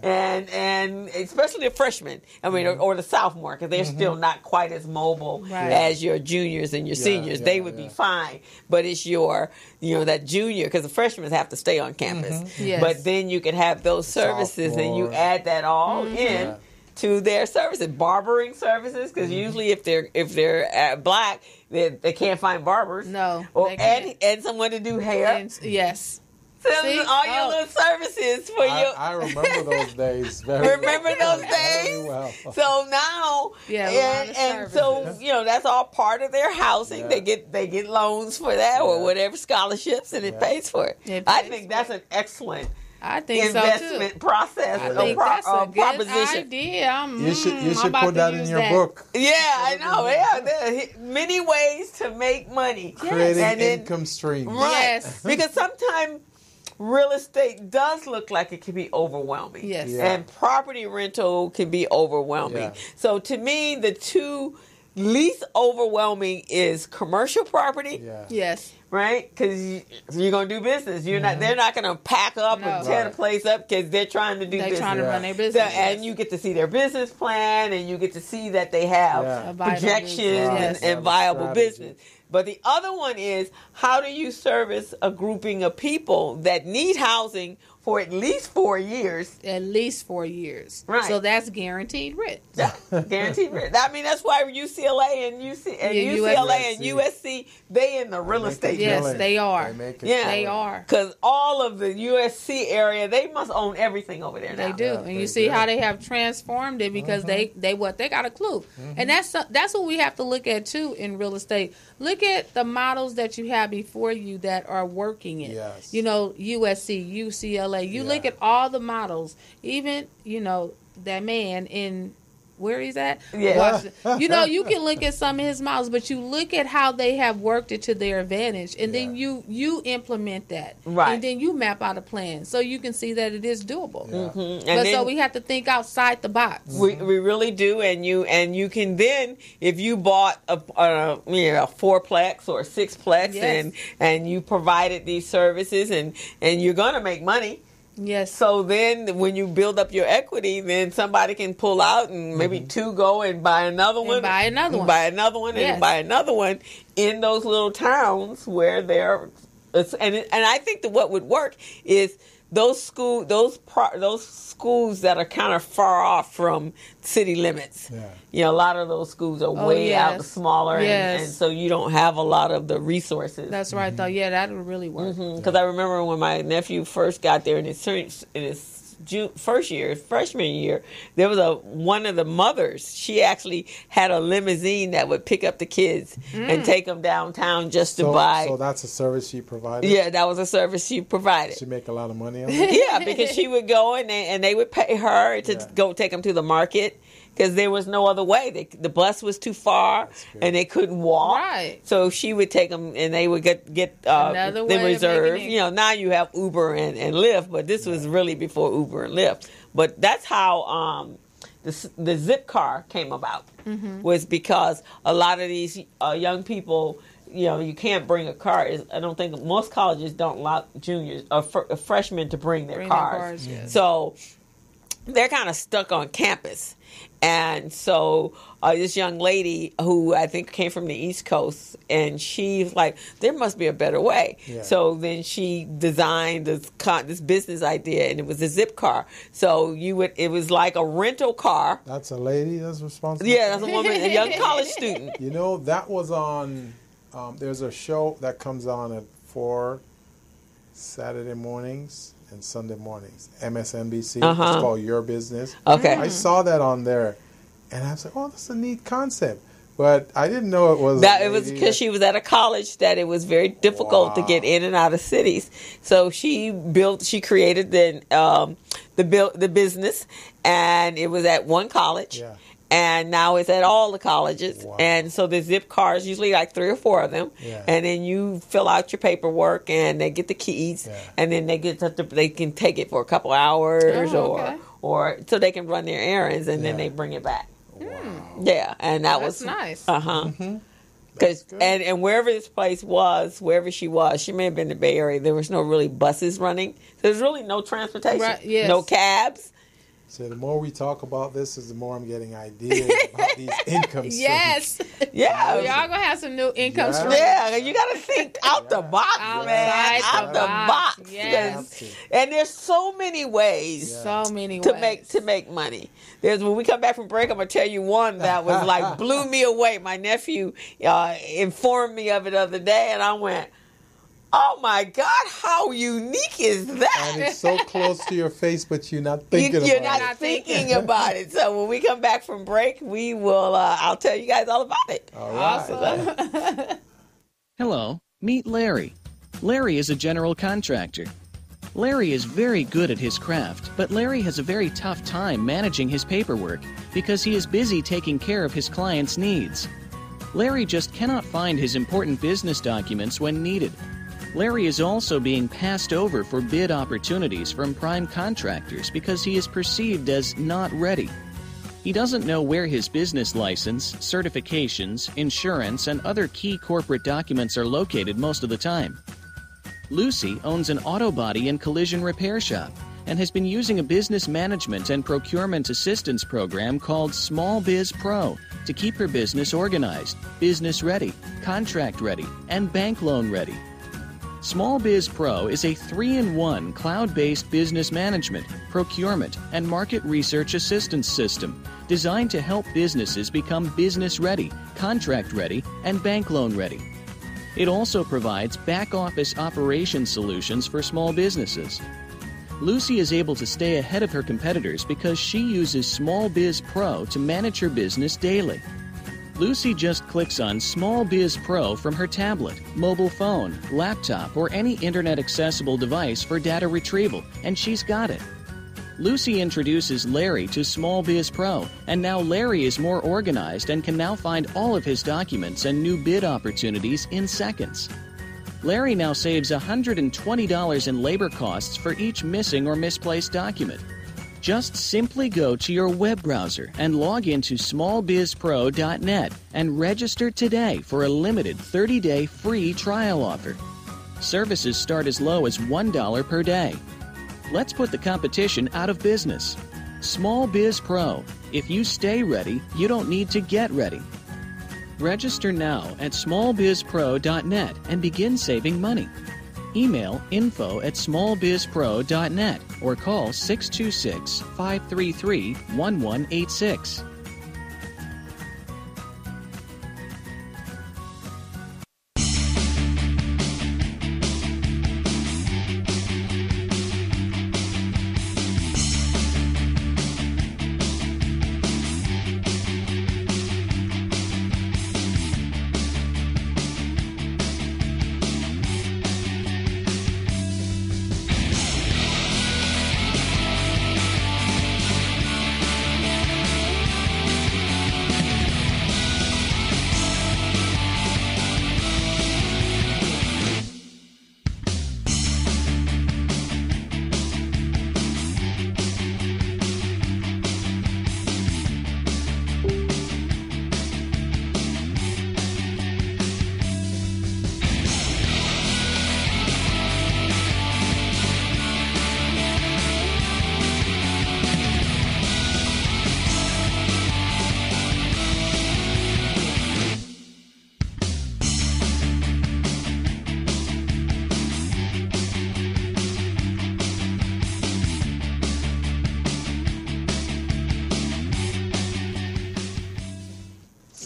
And especially the freshmen, or the sophomore, because they're still not quite as mobile as your juniors and your seniors. They would be fine, but it's your, that junior, because the freshmen have to stay on campus. But then you can have those services and you add that all in to their services, barbering services, because usually if they're black, they can't find barbers. And someone to do hair. So all your little services for you. I remember those days very well. So now, and so that's all part of their housing. They get loans for that or whatever, scholarships, and it pays for it. I think that's an excellent investment process. I think that's a good proposition. idea. You should put that in your book. Yeah, I know. Yeah, there are many ways to make money. Creating income streams. Right. Because sometimes real estate does look like it can be overwhelming. And property rental can be overwhelming. So to me, the two least overwhelming is commercial property. Right? Because you're going to do business. You're not. They're not going to pack up and tear the place up because they're trying to do business. They're trying to run their business. So, and you get to see their business plan, and you get to see that they have projections and viable business. But the other one is, how do you service a grouping of people that need housing for at least 4 years? At least 4 years. Right. So that's guaranteed rent. Guaranteed rent. I mean, that's why UCLA and USC, they in the real estate business. Yes, they are. They are. Because all of the USC area, they must own everything over there now. They do. And you see how they have transformed it because they got a clue. And that's what we have to look at, too, in real estate. Look at the models that you have before you that are working it. USC, UCLA. You look at all the models. Even, that man in where he's at. You can look at some of his models, but you look at how they have worked it to their advantage, and then you implement that. And then you map out a plan so you can see that it is doable. So we have to think outside the box. We really do, and you can then, if you bought a 4-plex or a 6-plex and you provided these services and you're going to make money. So then when you build up your equity, then somebody can pull out and maybe two go and buy another one. Buy another one. Buy another one and buy another one in those little towns where they're... And I think that what would work is those schools that are kind of far off from city limits. A lot of those schools are way out smaller, and so you don't have a lot of the resources. That's right, though. Yeah, that would really work. Because I remember when my nephew first got there in his freshman year, there was one of the mothers. She actually had a limousine that would pick up the kids and take them downtown just to buy. So that's a service she provided? Yeah, that was a service she provided. She make a lot of money on it? Yeah, because she would go and they would pay her to go take them to the market. Because there was no other way. The bus was too far, and they couldn't walk. Right. So she would take them, and they would get them reserved. Now you have Uber and Lyft, but this was really before Uber and Lyft. But that's how the zip car came about was because a lot of these young people, you can't bring a car. I don't think most colleges don't allow juniors or freshmen to bring their cars. So they're kind of stuck on campus. And so this young lady who I think came from the East Coast, and she's like, there must be a better way. Yeah. So then she designed this business idea, and it was a zip car. So it was like a rental car. That's a lady that's responsible? Yeah, that's a woman, a young college student. That was on, there's a show that comes on at 4 Saturday mornings and Sunday mornings, MSNBC. It's called Your Business. Okay. I saw that on there, and I was like, oh, that's a neat concept. But I didn't know it was... It was because she was at a college that it was very difficult to get in and out of cities. So she created the business, and it was at one college. Yeah. And now it's at all the colleges. Wow. And so the zip cars, usually like 3 or 4 of them. Yeah. And then you fill out your paperwork and they get the keys. Yeah. And then they can take it for a couple hours or so they can run their errands and then they bring it back. Wow. Yeah. And that was nice. Because and wherever this place was, wherever she was, she may have been in the Bay Area, there was no really buses running. There's really no transportation. Right, yes. No cabs. So the more we talk about this, the more I'm getting ideas about these income streams. Yes. Yeah. Y'all going to have some new income streams. Yeah, you got to think out the box, man. Out the box. Yes. And there's so many ways. So many ways. To make money. When we come back from break, I'm going to tell you one that was like blew me away. My nephew informed me of it the other day, and I went, oh my God, how unique is that? And it's so close to your face, but you're not thinking about it. You're not thinking about it. So when we come back from break, we will, I'll tell you guys all about it. All right. Awesome. Hello, meet Larry. Larry is a general contractor. Larry is very good at his craft, but Larry has a very tough time managing his paperwork because he is busy taking care of his clients' needs. Larry just cannot find his important business documents when needed. Larry is also being passed over for bid opportunities from prime contractors because he is perceived as not ready. He doesn't know where his business license, certifications, insurance, and other key corporate documents are located most of the time. Lucy owns an auto body and collision repair shop and has been using a business management and procurement assistance program called Small Biz Pro to keep her business organized, business ready, contract ready, and bank loan ready. Small Biz Pro is a 3-in-1 cloud-based business management, procurement, and market research assistance system designed to help businesses become business ready, contract ready, and bank loan ready. It also provides back-office operation solutions for small businesses. Lucy is able to stay ahead of her competitors because she uses Small Biz Pro to manage her business daily. Lucy just clicks on Small Biz Pro from her tablet, mobile phone, laptop, or any internet-accessible device for data retrieval, and she's got it. Lucy introduces Larry to Small Biz Pro, and now Larry is more organized and can now find all of his documents and new bid opportunities in seconds. Larry now saves $120 in labor costs for each missing or misplaced document. Just simply go to your web browser and log into smallbizpro.net and register today for a limited 30-day free trial offer. Services start as low as $1 per day. Let's put the competition out of business. Small Biz Pro. If you stay ready, you don't need to get ready. Register now at smallbizpro.net and begin saving money. Email info@smallbizpro.net or call 626-533-1186.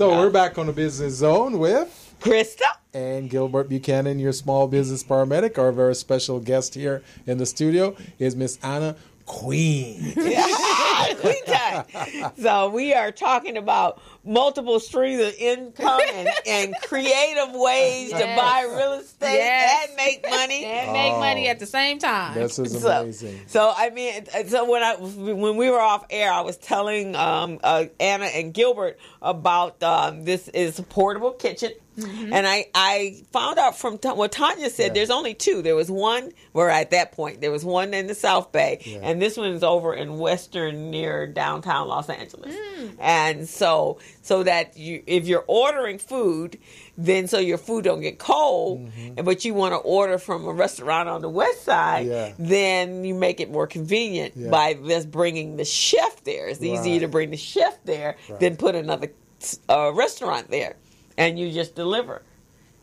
So we're back on the Business Zone with Krista and Gilbert Buchanan, your small business paramedic. Our very special guest here in the studio is Miss Anna Queen. Queen time. So we are talking about multiple streams of income and creative ways to buy real estate and make money. And make money at the same time. This is amazing. So I mean, when we were off air, I was telling Anna and Gilbert about this is a portable kitchen. Mm-hmm. And I found out from what Tanya said, there's only two. There was one, where at that point, there was one in the South Bay, and this one is over in Western near downtown Los Angeles. And so that if you're ordering food, then so your food don't get cold, but you want to order from a restaurant on the west side, then you make it more convenient by just bringing the chef there. It's easier to bring the chef there than put another restaurant there. And you just deliver.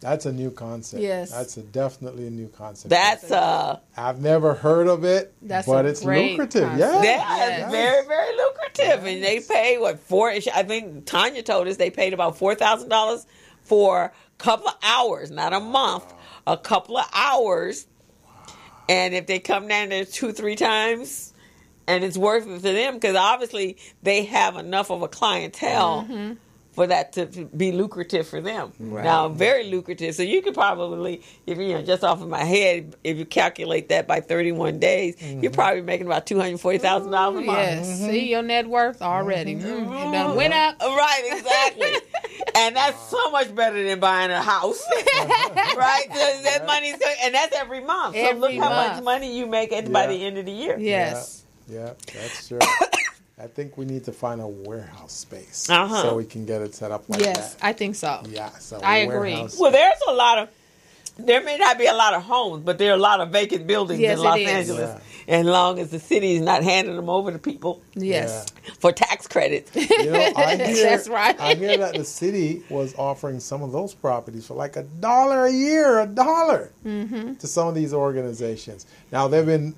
That's a new concept. Yes. That's definitely a new concept. I've never heard of it, but it's lucrative. Concept. Yeah, it's very, very lucrative. And they pay, I think Tanya told us they paid about $4,000 for a couple of hours, not a month, a couple of hours. And if they come down there 2-3 times, and it's worth it to them, because obviously they have enough of a clientele for that to be lucrative for them. Right. Now, very lucrative. So you could probably, just off of my head, if you calculate that by 31 days, you're probably making about $240,000 a month. Yes. See your net worth already. It done went up. Right, exactly. And that's so much better than buying a house. Right? That money's good. And that's every month. So look how much money you make by the end of the year. Yes. Yeah, that's true. I think we need to find a warehouse space so we can get it set up like that. Yes, I think so. Yeah, so I agree. Well, there may not be a lot of homes, but there are a lot of vacant buildings in Los Angeles. Yeah. As long as the city is not handing them over to people for tax credits. That's right. I hear that the city was offering some of those properties for like $1 a year, to some of these organizations. Now, they've been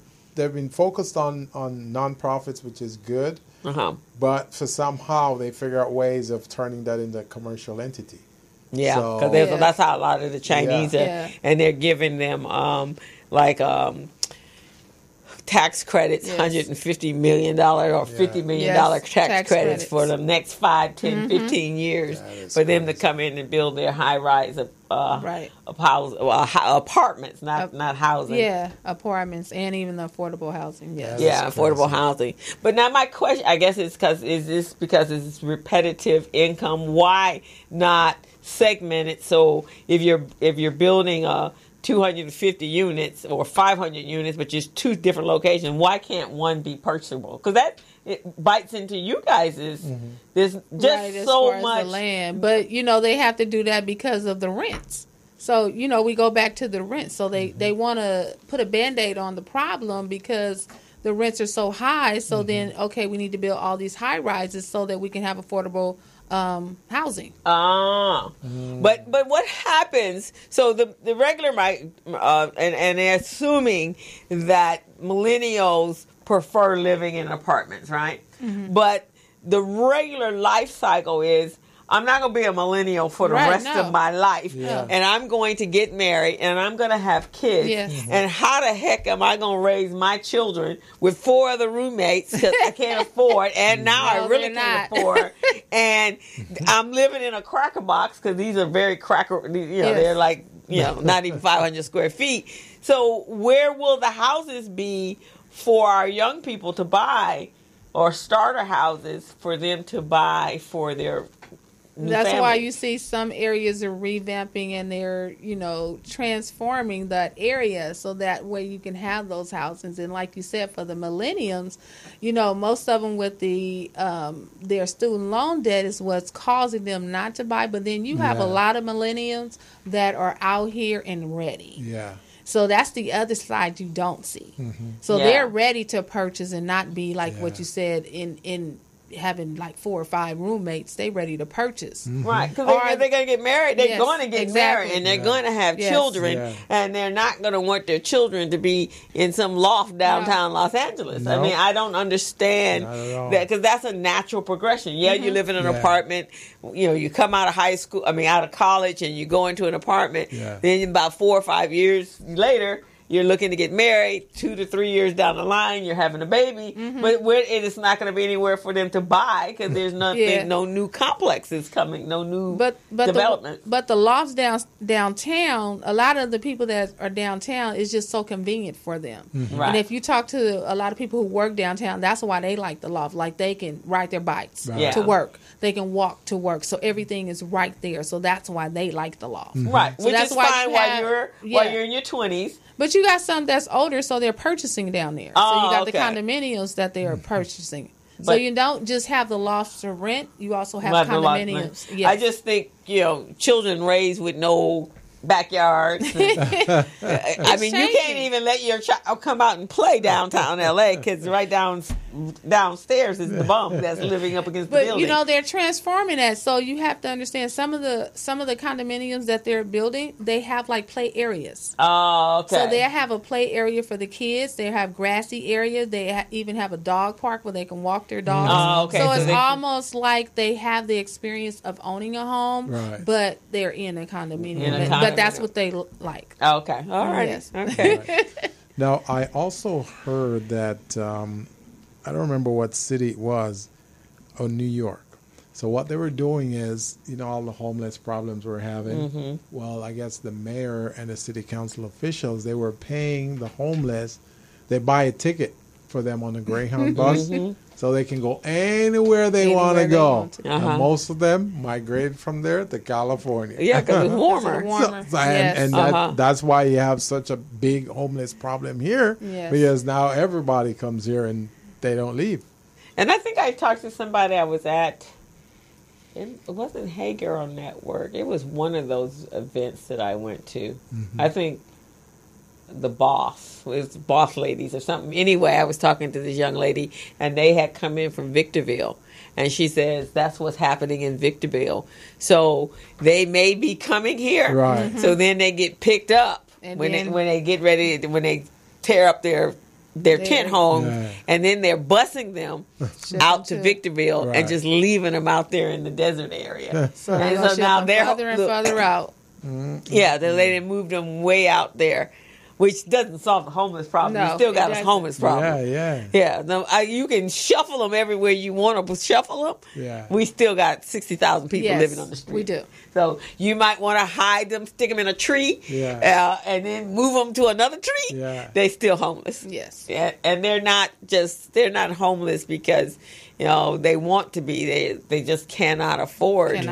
focused on nonprofits, which is good. But for somehow they figure out ways of turning that into a commercial entity. Yeah, because that's how a lot of the Chinese are, and they're giving them tax credits, $150 million or $50 million tax credits for the next 5, 10, 15 years for them to come in and build their high-rise apartments, not housing. Yeah, apartments and even the affordable housing. Affordable housing. But now my question, I guess, is because it's repetitive income? Why not segment it so if you're building a 250 units or 500 units, but just 2 different locations, why can't one be purchasable? Because it bites into you guys' there's just so much land. But, they have to do that because of the rents. So, we go back to the rent. So they want to put a Band-Aid on the problem because the rents are so high. So then, we need to build all these high rises so that we can have affordable housing. But what happens? So the regular and they're assuming that millennials prefer living in apartments, right? But the regular life cycle is, I'm not going to be a millennial for the rest of my life. Yeah. And I'm going to get married and I'm going to have kids. Yes. And how the heck am I going to raise my children with 4 other roommates because I can't afford, and now I really can't afford. And I'm living in a cracker box because these are very they're like, not even 500 square feet. So where will the houses be for our young people to buy, or starter houses for them to buy for their That's family? why you see some areas are revamping and they're, transforming that area so that way you can have those houses. And like you said, for the millennials, most of them with their student loan debt is what's causing them not to buy. But then you have a lot of millennials that are out here and ready. Yeah. So that's the other side you don't see. So they're ready to purchase and not be like what you said in having like 4 or 5 roommates, they ready to purchase. Right, because they're going to get married. They're going to get married, and they're going to have children, and they're not going to want their children to be in some loft downtown Los Angeles. I mean, I don't understand that, because that's a natural progression. Yeah, you live in an apartment. You know, you come out of out of college, and you go into an apartment. Then about 4 or 5 years later, you're looking to get married. 2 to 3 years down the line, you're having a baby. But it is not going to be anywhere for them to buy, because there's nothing, no new complexes coming, no new development. But the lofts downtown, a lot of the people that are downtown, is just so convenient for them. Right. And if you talk to a lot of people who work downtown, that's why they like the loft. Like, they can ride their bikes to work. They can walk to work. So everything is right there. So that's why they like the loft. Right. So which is fine while you're in your 20s. But you got some that's older, so they're purchasing down there. So you got the condominiums that they are purchasing. So you don't just have the lofts to rent, you also have condominiums. Yes. I just think, children raised with no backyards. I mean, you can't even let your child come out and play downtown LA, because right downstairs is the bum that's living up against the building. But they're transforming that, so you have to understand some of the condominiums that they're building, they have like play areas. Oh, okay. So they have a play area for the kids. They have grassy area. They even have a dog park where they can walk their dogs. Oh, okay. So it's almost like they have the experience of owning a home, but they're in a condominium. But that's what they like. Okay. All right. Yes. Okay. Now, I also heard that, I don't remember what city it was, New York. So what they were doing is, all the homeless problems we're having. Well, I guess the mayor and the city council officials, they were paying the homeless. They buy a ticket for them on the Greyhound bus, so they can go anywhere they want to go. And most of them migrated from there to California. Yeah, because it's warmer. That's why you have such a big homeless problem here, because now everybody comes here and they don't leave. And I think I talked to somebody I was at. It wasn't Hey Girl Network. It was one of those events that I went to. I think the boss ladies or something. Anyway, I was talking to this young lady, and they had come in from Victorville, and she says that's what's happening in Victorville. So they may be coming here. Right. So then they get picked up when they tear up their tent home, and then they're busing them out to Victorville and just leaving them out there in the desert area. So now they're further and further out. Yeah, they moved them way out there, which doesn't solve the homeless problem. No, you still got a homeless problem. Yeah. No, you can shuffle them everywhere you want to shuffle them. Yeah. We still got 60,000 people living on the street. We do. So you might want to hide them, stick them in a tree, and then move them to another tree. Yeah. They're still homeless. Yes. Yeah, and they're not homeless because they want to be. They just cannot afford.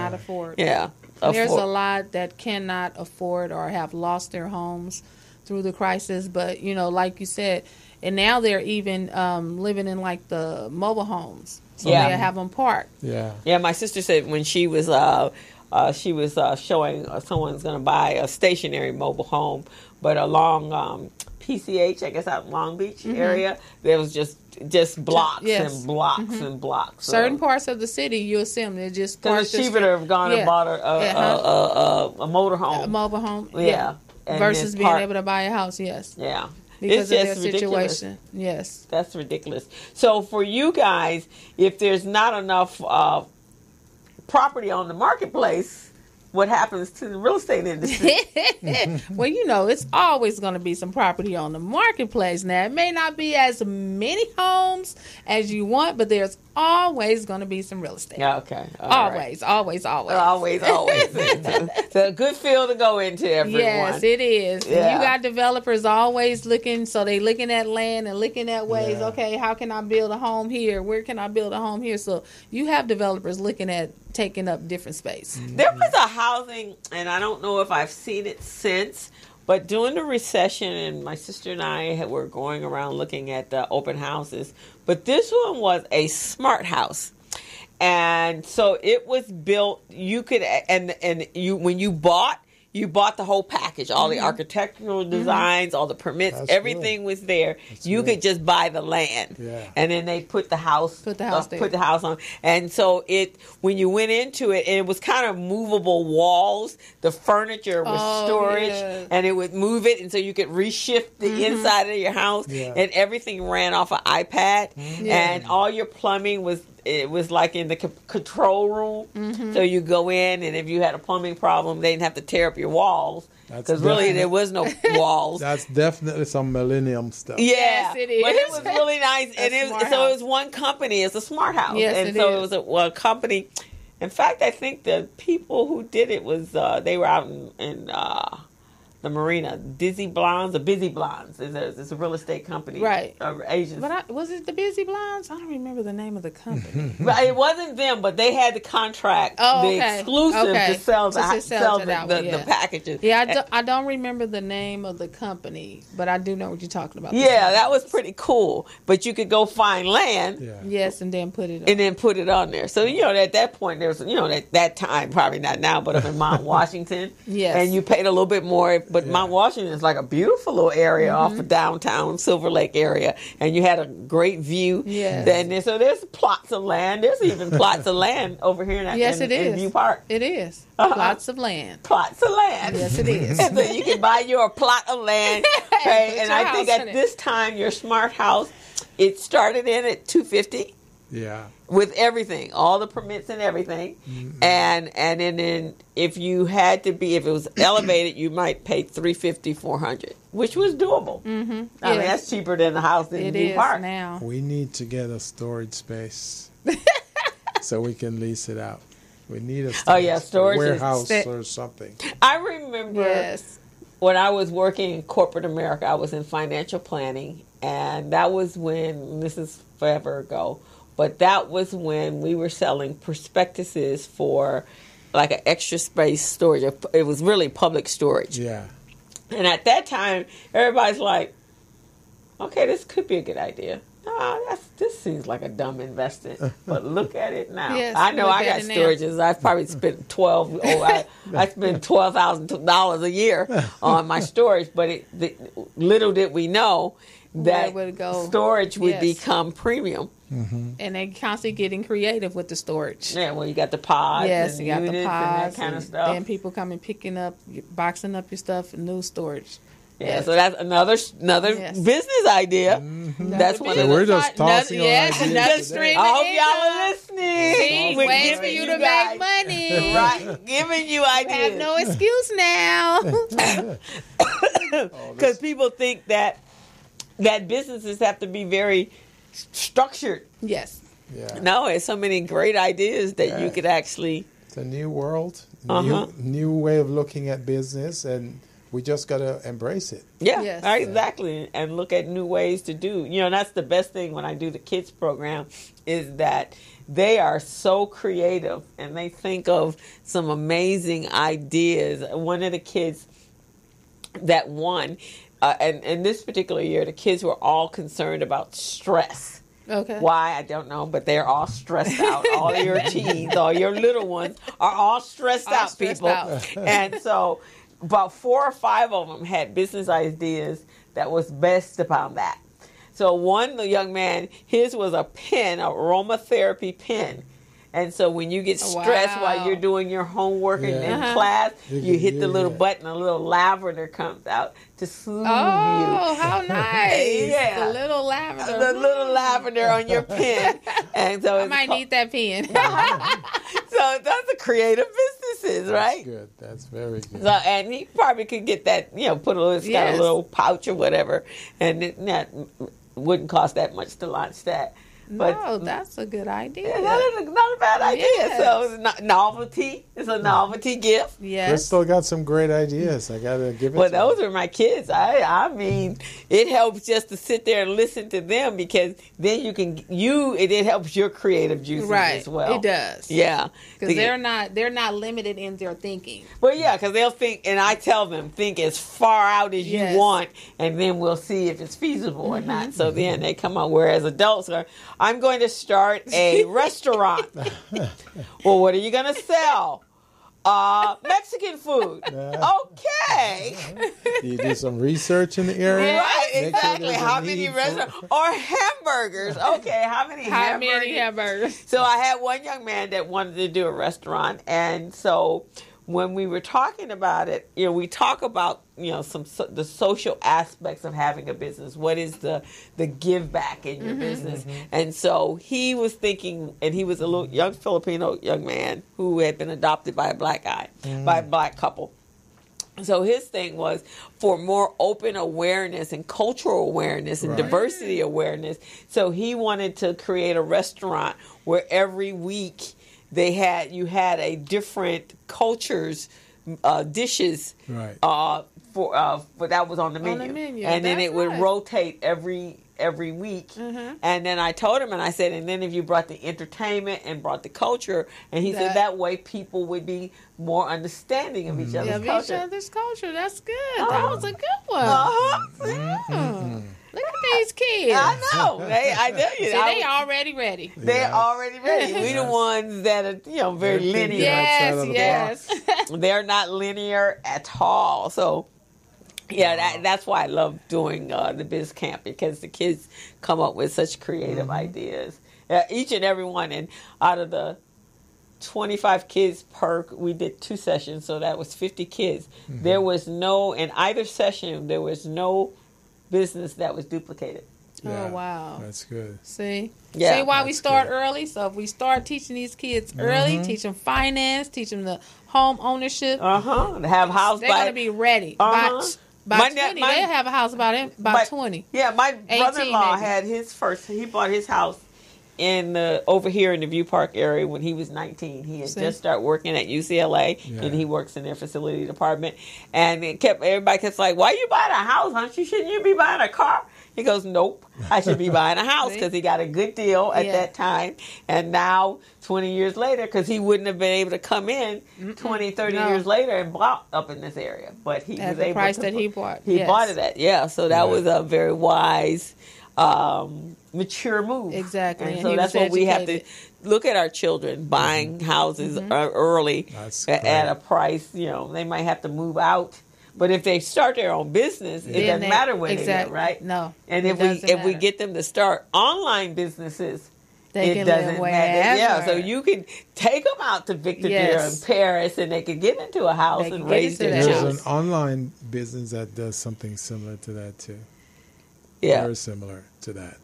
Yeah. There's a lot that cannot afford or have lost their homes through the crisis, but like you said, and now they're even living in like the mobile homes, so they have them parked. Yeah. My sister said when she was showing someone's going to buy a stationary mobile home, but along PCH, I guess out in Long Beach area, there was just blocks and blocks and blocks. Certain parts of the city, you assume they're just because it's cheaper to have gone and bought a motor home, a mobile home, versus being able to buy a house. Yes. Yeah. Because it's of their ridiculous. situation. Yes. That's ridiculous. So for you guys, if there's not enough property on the marketplace, what happens to the real estate industry? Well, it's always going to be some property on the marketplace. Now, it may not be as many homes as you want, but there's always going to be some real estate. Yeah, okay. Always. It's a good field to go into, everyone. Yes, it is. Yeah. You got developers always looking, so they looking at land and looking at ways, okay, how can I build a home here? Where can I build a home here? So you have developers looking at taking up different space. There was a housing, and I don't know if I've seen it since, but during the recession, and my sister and I were going around looking at the open houses, but this one was a smart house. And so it was built, you could, and you when you bought, you bought the whole package, all the architectural designs, all the permits, everything was there. You could just buy the land, and then they put the house on. And so when you went into it, it was kind of movable walls. The furniture was storage, and it would move it, and so you could reshift the inside of your house, and everything ran off an iPad, and all your plumbing was. It was like in the control room. So you go in, and if you had a plumbing problem, they didn't have to tear up your walls. Because really, there was no walls. That's definitely some millennium stuff. Yeah. Yes, it is. But it was really nice. And it was one company. It's a smart house. Yes, and so it was a company. In fact, I think the people who did it was, they were out in the marina. Busy Blondes. It's a real estate company. Right. Asians. But was it the Busy Blondes? I don't remember the name of the company. But it wasn't them, but they had the contract, the exclusive to sell the packages. Yeah, I don't remember the name of the company, but I do know what you're talking about. Yeah, that was pretty cool. But you could go find land. Yeah. Yes, and then put it on. And then put it on there. So, at that point, there was, at that time, probably not now, but up in Mount Washington. Yes. And you paid a little bit more. But Mount Washington is like a beautiful little area off of downtown Silver Lake area. And you had a great view. Yes. So there's plots of land. There's even plots of land over here in View Park. It is. Plots of land. Plots of land. Yes, it is. And so you can buy your plot of land. Okay? And I think at this time, your smart house, it started in at $250. Yeah. With everything, all the permits and everything. And then if it was elevated, you might pay $350, $400, which was doable. I mean, that's cheaper than the house in View Park. Now. We need to get a storage space so we can lease it out. We need a storage warehouse or something. I remember when I was working in corporate America, I was in financial planning, and that was when, this is forever ago, but that was when we were selling prospectuses for like an extra space storage. It was really public storage. Yeah. And at that time, everybody's like, okay, this could be a good idea. No, this seems like a dumb investment. But look at it now. Yes, I know I got storages. I've probably spent I spend $12,000 a year on my storage. But little did we know that storage would become premium. And they constantly getting creative with the storage. Yeah, well, you got the pods. Yes, and you got the pods and that kind of stuff. Then people come and picking up, boxing up your stuff in new storage. Yeah, so that's another business idea. That's one. So we're just tossing another stream. I hope y'all are listening. See, ways for you to make money. Right, giving you ideas. You have no excuse now. Because people think that businesses have to be very structured. Yes. Yeah. No, it's so many great ideas that you could actually. It's a new world, new way of looking at business, and we just got to embrace it. Yeah, yes. Exactly. And look at new ways to do. That's the best thing when I do the kids program is that they are so creative and they think of some amazing ideas. One of the kids that won, and this particular year, the kids were all concerned about stress. Okay. Why, I don't know, but they're all stressed out. All your teens, all your little ones are all stressed out, people. And so about 4 or 5 of them had business ideas that was based upon that. So the young man, his was a pen, aromatherapy pen. And so when you get stressed while you're doing your homework in class, you hit the little button, a little lavender comes out to soothe you. Oh, how nice. Yeah. The little lavender. The little lavender on your pen. And so I might need that pen. So that's the creative businesses, right? That's good. That's very good. So, and he probably could get that, got a little pouch or whatever. And that wouldn't cost that much to launch that. But, no, that's a good idea. Yeah, not a bad idea. Yes. So it's novelty. It's a novelty gift. Yes. Crystal got some great ideas. I got to give it to those are my kids. I mean, it helps just to sit there and listen to them because then it helps your creative juices as well. It does. Yeah. Because they're not limited in their thinking. Well, yeah, because they'll think, and I tell them, think as far out as you want, and then we'll see if it's feasible or not. So then they come out, whereas adults are, I'm going to start a restaurant. Well, what are you going to sell? Mexican food. Okay. You do some research in the area. Right, exactly. How many restaurants? Or hamburgers. Okay, how many hamburgers? So I had one young man that wanted to do a restaurant. And so when we were talking about it, we talk about, the social aspects of having a business. What is the give back in your business? And so he was thinking, and he was a little young Filipino young man who had been adopted by a black guy, by a black couple. So his thing was for more open awareness and cultural awareness and diversity awareness. So he wanted to create a restaurant where every week you had a different culture's dishes for that was on the menu. And then it would rotate every week. And then I told him, and I said, and then if you brought the entertainment and brought the culture, and he said that way people would be more understanding of each other's culture. That's good. That was a good one. Look at these kids. I know. I tell you. They already ready. They're already ready. We the ones that are, very linear. Yes. They're not linear at all. So, that's why I love doing the Biz Camp, because the kids come up with such creative ideas. Each and every one. And out of the 25 kids we did 2 sessions, so that was 50 kids. There was in either session, there was no business that was duplicated. Oh, wow. That's good. See why we start early? So if we start teaching these kids early, teach them finance, teach them the home ownership. Have house. They're going to be ready. By 20, they'll have a house by 20. Yeah, my brother-in-law had his first, he bought his house over here in the View Park area when he was 19. He had just started working at UCLA, and he works in their facility department. And everybody kept like, "Why you buying a house? Shouldn't you be buying a car?" He goes, "Nope, I should be buying a house," because he got a good deal at that time. And now, 20 years later, because he wouldn't have been able to come in 20, 30 years later and bought up in this area. But he was able to. Price that he bought. He bought it at, so that was a very wise, mature move. Exactly. And so that's what we have to look at our children buying houses early at a price. They might have to move out, but if they start their own business, it doesn't matter when they do, right? No. And if we get them to start online businesses, it doesn't matter. So you can take them out to Victor Deer and Paris, and they can get into a house and raise their children. There's an online business that does something similar to that too. Yeah. Very similar to that.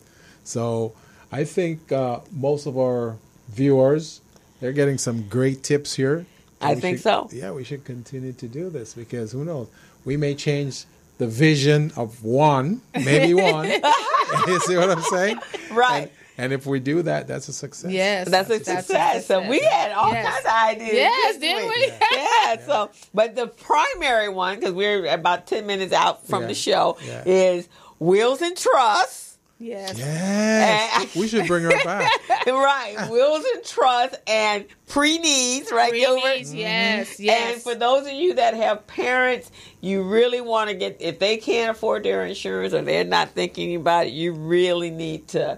So I think most of our viewers, they're getting some great tips here. I think so. Yeah, we should continue to do this, because who knows? We may change the vision of maybe one. You see what I'm saying? Right. And if we do that, that's a success. Yes. That's a success. So we had all kinds of ideas. Yes, didn't we? Yeah. So, but the primary one, because we're about 10 minutes out from the show, is Wills and Trust. Yes. We should bring her back. Right. Wills and Trust and pre-needs, right, Gilbert? Yes. And for those of you that have parents, you really want to if they can't afford their insurance or they're not thinking about it, you really need to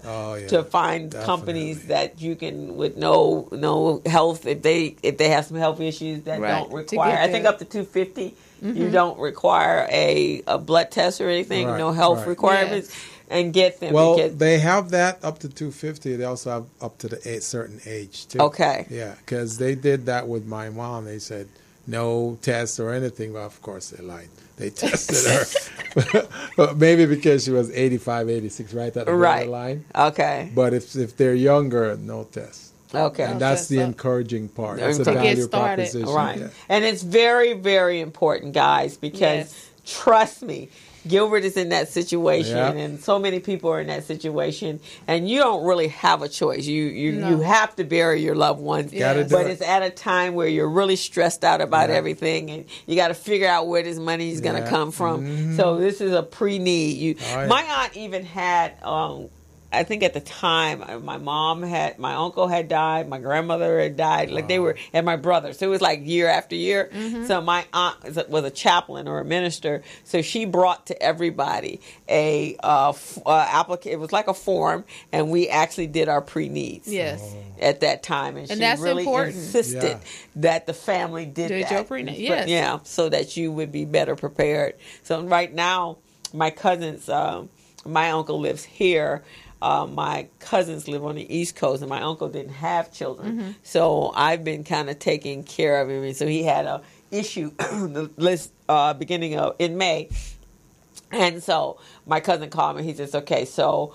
find companies that you can, with no health, if they have some health issues that don't require, I think up to $250, you don't require a blood test or anything, no health requirements. Yes. And get them. Well, they have that up to $250. They also have up to the certain age too. Okay. Yeah, because they did that with my mom. They said no test or anything. Well, of course they lied. They tested her, but maybe because she was 85, 86, right at the borderline. Okay. But if they're younger, no test. Okay. And that's the encouraging part. It's a value proposition. Right. Yeah. And it's very, very important, guys, because trust me, Gilbert is in that situation, and so many people are in that situation, and you don't really have a choice. You have to bury your loved ones, but it's at a time where you're really stressed out about everything, and you got to figure out where this money is going to come from. So this is a pre-need. My aunt even had I think at the time, my uncle had died, my grandmother had died, like they were, and my brother. So it was like year after year. Mm-hmm. So my aunt was a chaplain or a minister. So she brought to everybody a application. It was like a form, and we actually did our pre-needs. Yes. At that time, and she that's really important. insisted that the family did that. Your pre-need. Yes. Yeah, so that you would be better prepared. So right now, my cousins, my uncle lives here. My cousins live on the East Coast, and my uncle didn't have children. Mm-hmm. So I've been kind of taking care of him. And so he had a issue beginning of in May. And so my cousin called me. He says, okay, so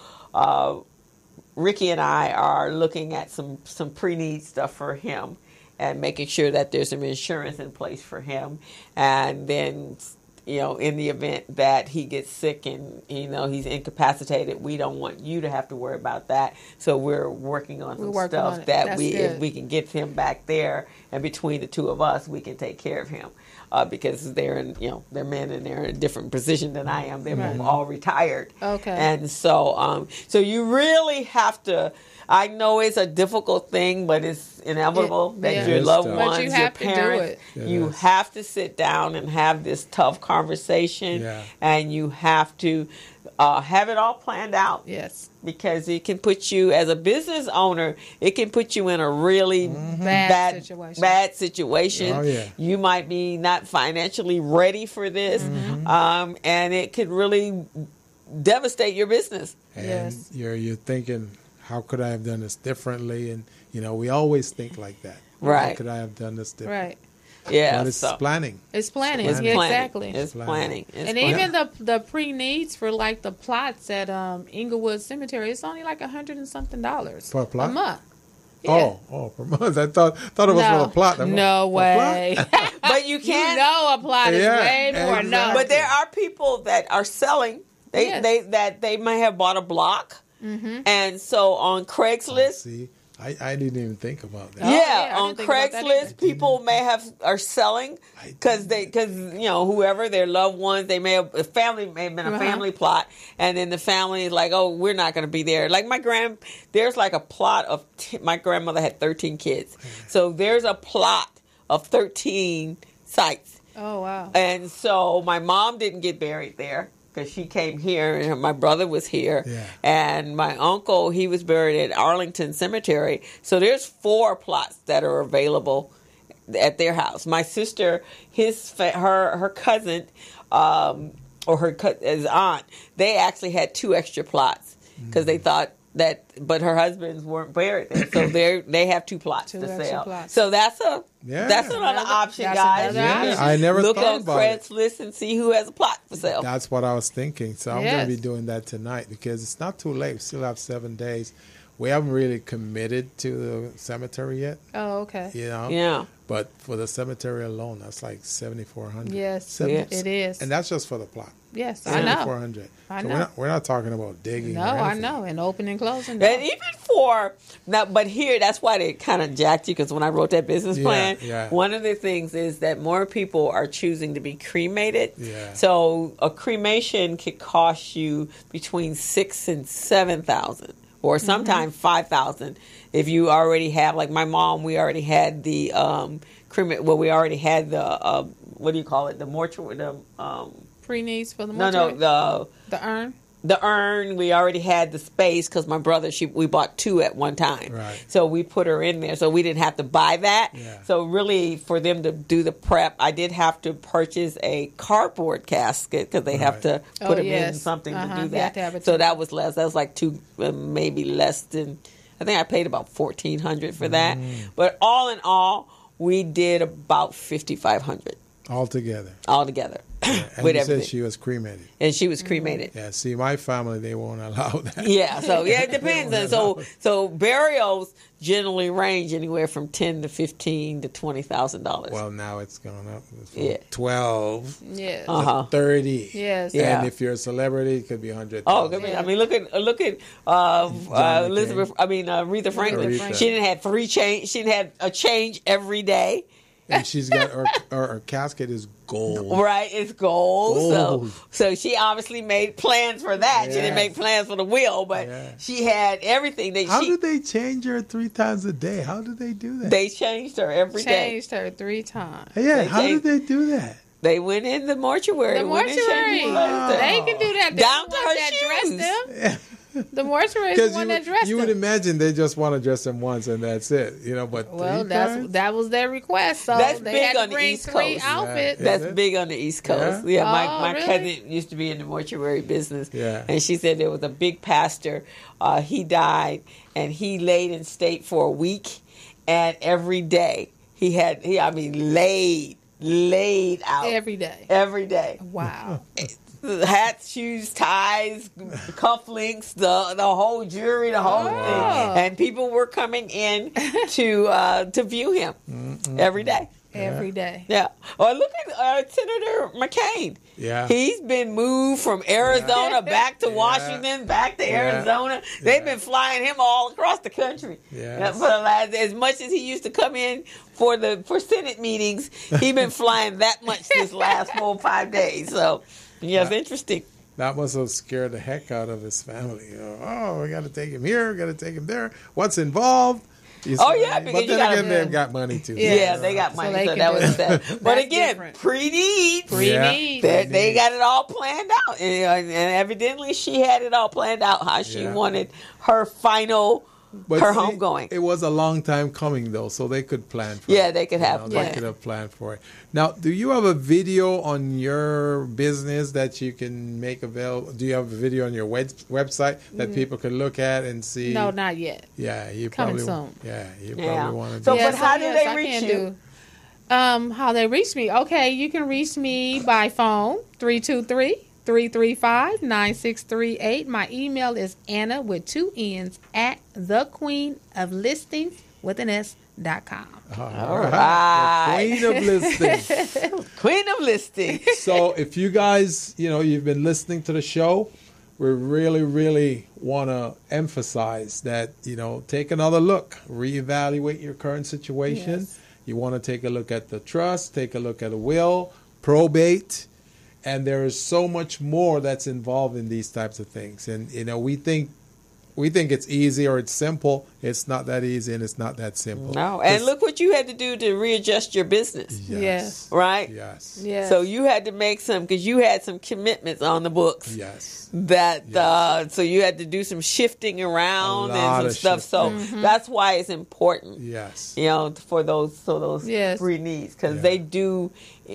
Ricky and I are looking at some pre-need stuff for him and making sure that there's some insurance in place for him. And then, in the event that he gets sick and, he's incapacitated, we don't want you to have to worry about that. So we're working on some stuff that if we can get him back there, and between the two of us, we can take care of him. Because they're in, they're men and they're in a different position than I am. They're both all retired. Okay. And so, so you really have to. I know it's a difficult thing, but it's inevitable that your loved ones, your parents, you have to sit down and have this tough conversation, and you have to have it all planned out. Yes. Because it can put you, as a business owner, it can put you in a really bad situation. Oh, yeah. You might be not financially ready for this, and it could really devastate your business. And you're thinking, how could I have done this differently? And, we always think like that. Right. How could I have done this differently? Right. Yeah, but it's planning. It's planning. Exactly. It's planning. And even the pre-needs for like the plots at Inglewood Cemetery, it's only like $100 and something for a plot? A month. Yeah. Oh, per month. I thought it was for the plot. No way. But you can't. A plot is way more. Exactly. No. But there are people that are selling. They may have bought a block, and so on Craigslist. I didn't even think about that. On Craigslist, people are selling because whoever their loved ones, they may have a family, may have been a family plot, and then the family is like, oh, we're not going to be there. Like there's like a plot of my grandmother had 13 kids, so there's a plot of 13 sites. Oh wow! And so my mom didn't get buried there, because she came here and my brother was here. Yeah. And my uncle, he was buried at Arlington Cemetery. So there's 4 plots that are available at their house. My sister, her cousin, or his aunt, they actually had 2 extra plots because they thought that, but her husbands weren't buried there. So they have 2 plots to sell. Plots. So that's another option, guys. I never thought about it. Look on Craigslist and see who has a plot for sale. That's what I was thinking. So I'm going to be doing that tonight because it's not too late. We still have 7 days. We haven't really committed to the cemetery yet. Oh, okay. Yeah. But for the cemetery alone, that's like $7,400. Yes, it is. And that's just for the plot. Yes, I know. $7,400. I know. We're not talking about digging. No, I know. And opening, closing. And even but here, that's why they kind of jacked you, because when I wrote that business plan, one of the things is that more people are choosing to be cremated. Yeah. So a cremation could cost you between $6,000 and $7,000. Or sometimes $5,000 if you already have, like my mom, we already had the we already had the what do you call it? The mortuary, pre-needs for the mortuary. No, the urn. The urn, we already had the space because my brother, we bought 2 at one time. Right. So we put her in there. So we didn't have to buy that. Yeah. So really, for them to do the prep, I did have to purchase a cardboard casket because they have to put them in something to do that. So that was less. That was like maybe less than, I think I paid about $1,400 for that. But all in all, we did about $5,500. Altogether. Yeah, and you said she was cremated. And she was cremated. Yeah, see, my family, they won't allow that. Yeah, so it depends. And so burials generally range anywhere from $10,000 to $15,000 to $20,000. Well, now it's gone up from 12 to $30. Yes. And if you're a celebrity, it could be $100,000. Oh, I mean, look at Elizabeth. I mean, Aretha Franklin. She didn't have She didn't have a change every day. And she's got her casket is gold. Right, it's gold. So she obviously made plans for that. She didn't make plans for the wheel, but she had everything. How did they change her 3 times a day? How did they do that? They changed her every day. Changed her 3 times. Yeah, how did they do that? They went in the mortuary. The mortuary. They can do that. Down to her shoes. Them. The mortuary is the one that dressed you them. would imagine they just want to dress them once and that's it, But that was their request. So that's they big had on to the bring East 3 Coast. outfits. That's big on the East Coast. Yeah, my really? cousin used to be in the mortuary business, and she said there was a big pastor. He died, and he laid in state for a week, and every day he laid out every day. Every day. Wow. Hats, shoes, ties, cufflinks, the whole jewelry, the whole thing, and people were coming in to view him every day. Every day. Yeah. Or look at Senator McCain. Yeah. He's been moved from Arizona back to Washington, back to Arizona. They've been flying him all across the country. Yeah. For the last, as much as he used to come in for Senate meetings, he's been flying that much this last 4 or 5 days. So, it's interesting. That must have scared the heck out of his family. We got to take him here, we got to take him there. What's involved? Because but then again, they've got money too. Yeah, they got money, so that was that. But again, pre-needs. They got it all planned out, and evidently she had it all planned out how she wanted her final. Her homegoing. It was a long time coming, though, so they could plan for it. Yeah, they could have They could have planned for it. Now, do you have a video on your business that you can make available? Do you have a video on your website that people can look at and see? No, not yet. Yeah, you coming probably soon. Yeah, you probably want to do so, but how do they reach you? How they reach me? Okay, you can reach me by phone, 323-335-9638. My email is Anna with 2 N's at thequeenoflistings.com. All right. The Queen of Listings. Queen of Listings. So if you guys, you've been listening to the show, we really, really want to emphasize that, take another look, reevaluate your current situation. Yes. You want to take a look at the trust, take a look at a will, probate. And there is so much more that's involved in these types of things. And, we think it's easy or it's simple. It's not that easy and it's not that simple. No. And look what you had to do to readjust your business. Yes. Right? Yes. So you had to make because you had some commitments on the books. Yes. So you had to do some shifting around and some stuff. So that's why it's important. Yes. For those free needs, because they do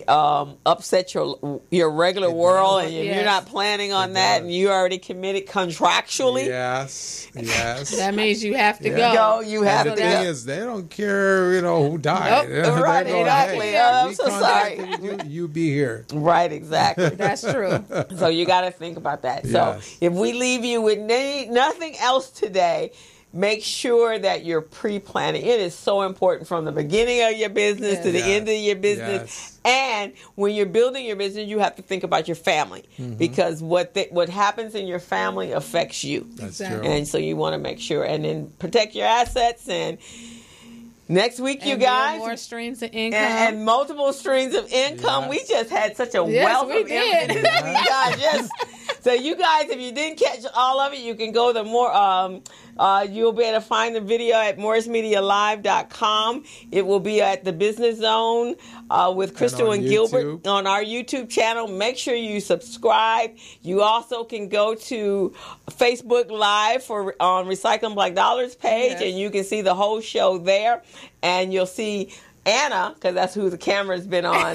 upset your regular world, and you're not planning on that, and you already committed contractually. Yes. That means you have to go. You have to go. The thing is, they don't care, who died. Nope. Right, exactly. I'm so sorry. You be here. Right, exactly. That's true. So you got to think about that. So if we leave you with nothing else today, make sure that you're pre-planning. It is so important from the beginning of your business to the end of your business. Yes. And when you're building your business, you have to think about your family, because what happens in your family affects you. That's true. And so you want to make sure, and then protect your assets. And next week, you guys, more streams of income and multiple streams of income. Yes. We just had such a wealth of information. So you guys, if you didn't catch all of it, you can go to more. You'll be able to find the video at morrismedialive.com. It will be at the Business Zone with Crystal and Gilbert on our YouTube channel. Make sure you subscribe. You also can go to Facebook Live on Recycling Black Dollars page, and you can see the whole show there. And you'll see Anna, because that's who the camera's been on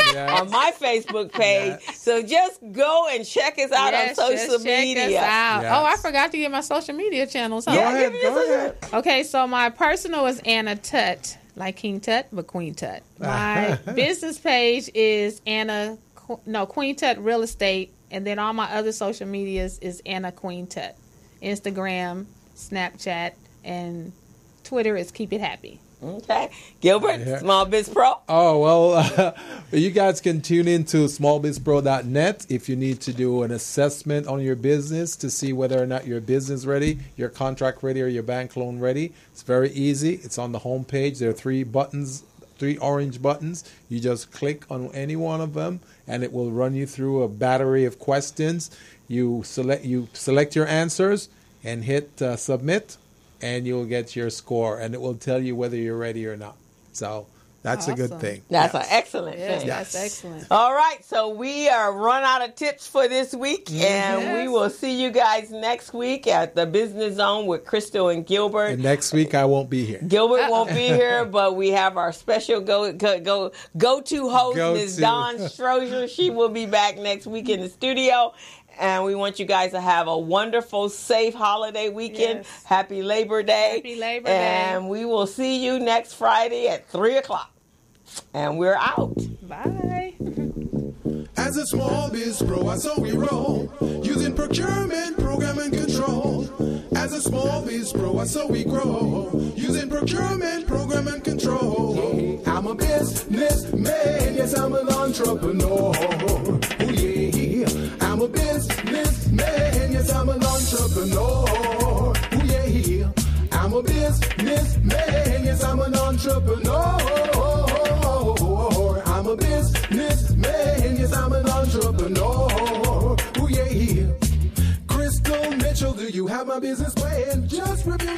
my Facebook page. Yes. So just go and check us out on social media. Yes. Oh, I forgot to get my social media channels. Huh? Go ahead. Okay, so my personal is Anna Tut, like King Tut, but Queen Tut. My business page is Queen Tut Real Estate, and then all my other social medias is Anna Queen Tut. Instagram, Snapchat, and Twitter is Keep It Happy. Okay. Gilbert, Small Biz Pro. Oh, well, you guys can tune into smallbizpro.net if you need to do an assessment on your business to see whether or not your business ready, your contract ready, or your bank loan ready. It's very easy. It's on the home page. There are 3 orange buttons. You just click on any one of them, and it will run you through a battery of questions. You select your answers and hit submit, and you'll get your score, and it will tell you whether you're ready or not. So that's a good thing. That's an excellent thing. That's excellent. All right, so we are run out of tips for this week, and we will see you guys next week at the Business Zone with Crystal and Gilbert. And next week I won't be here. Gilbert won't be here, but we have our special go-to host, Ms. Dawn Strozier. She will be back next week in the studio. And we want you guys to have a wonderful, safe holiday weekend. Yes. Happy Labor Day. Happy Labor Day. And we will see you next Friday at 3 o'clock. And we're out. Bye. As a small biz pro, I saw we roll, using procurement, program, and control. As a small biz pro, I saw we grow, using procurement, program, and control. I'm a businessman, yes, I'm an entrepreneur. Oh yeah, I'm a businessman, yes, I'm an entrepreneur. Oh yeah, I'm a businessman, yes, I'm an entrepreneur. I'm a businessman, yes, I'm an entrepreneur. Oh yeah. Crystal Mitchell, do you have my business plan? Just review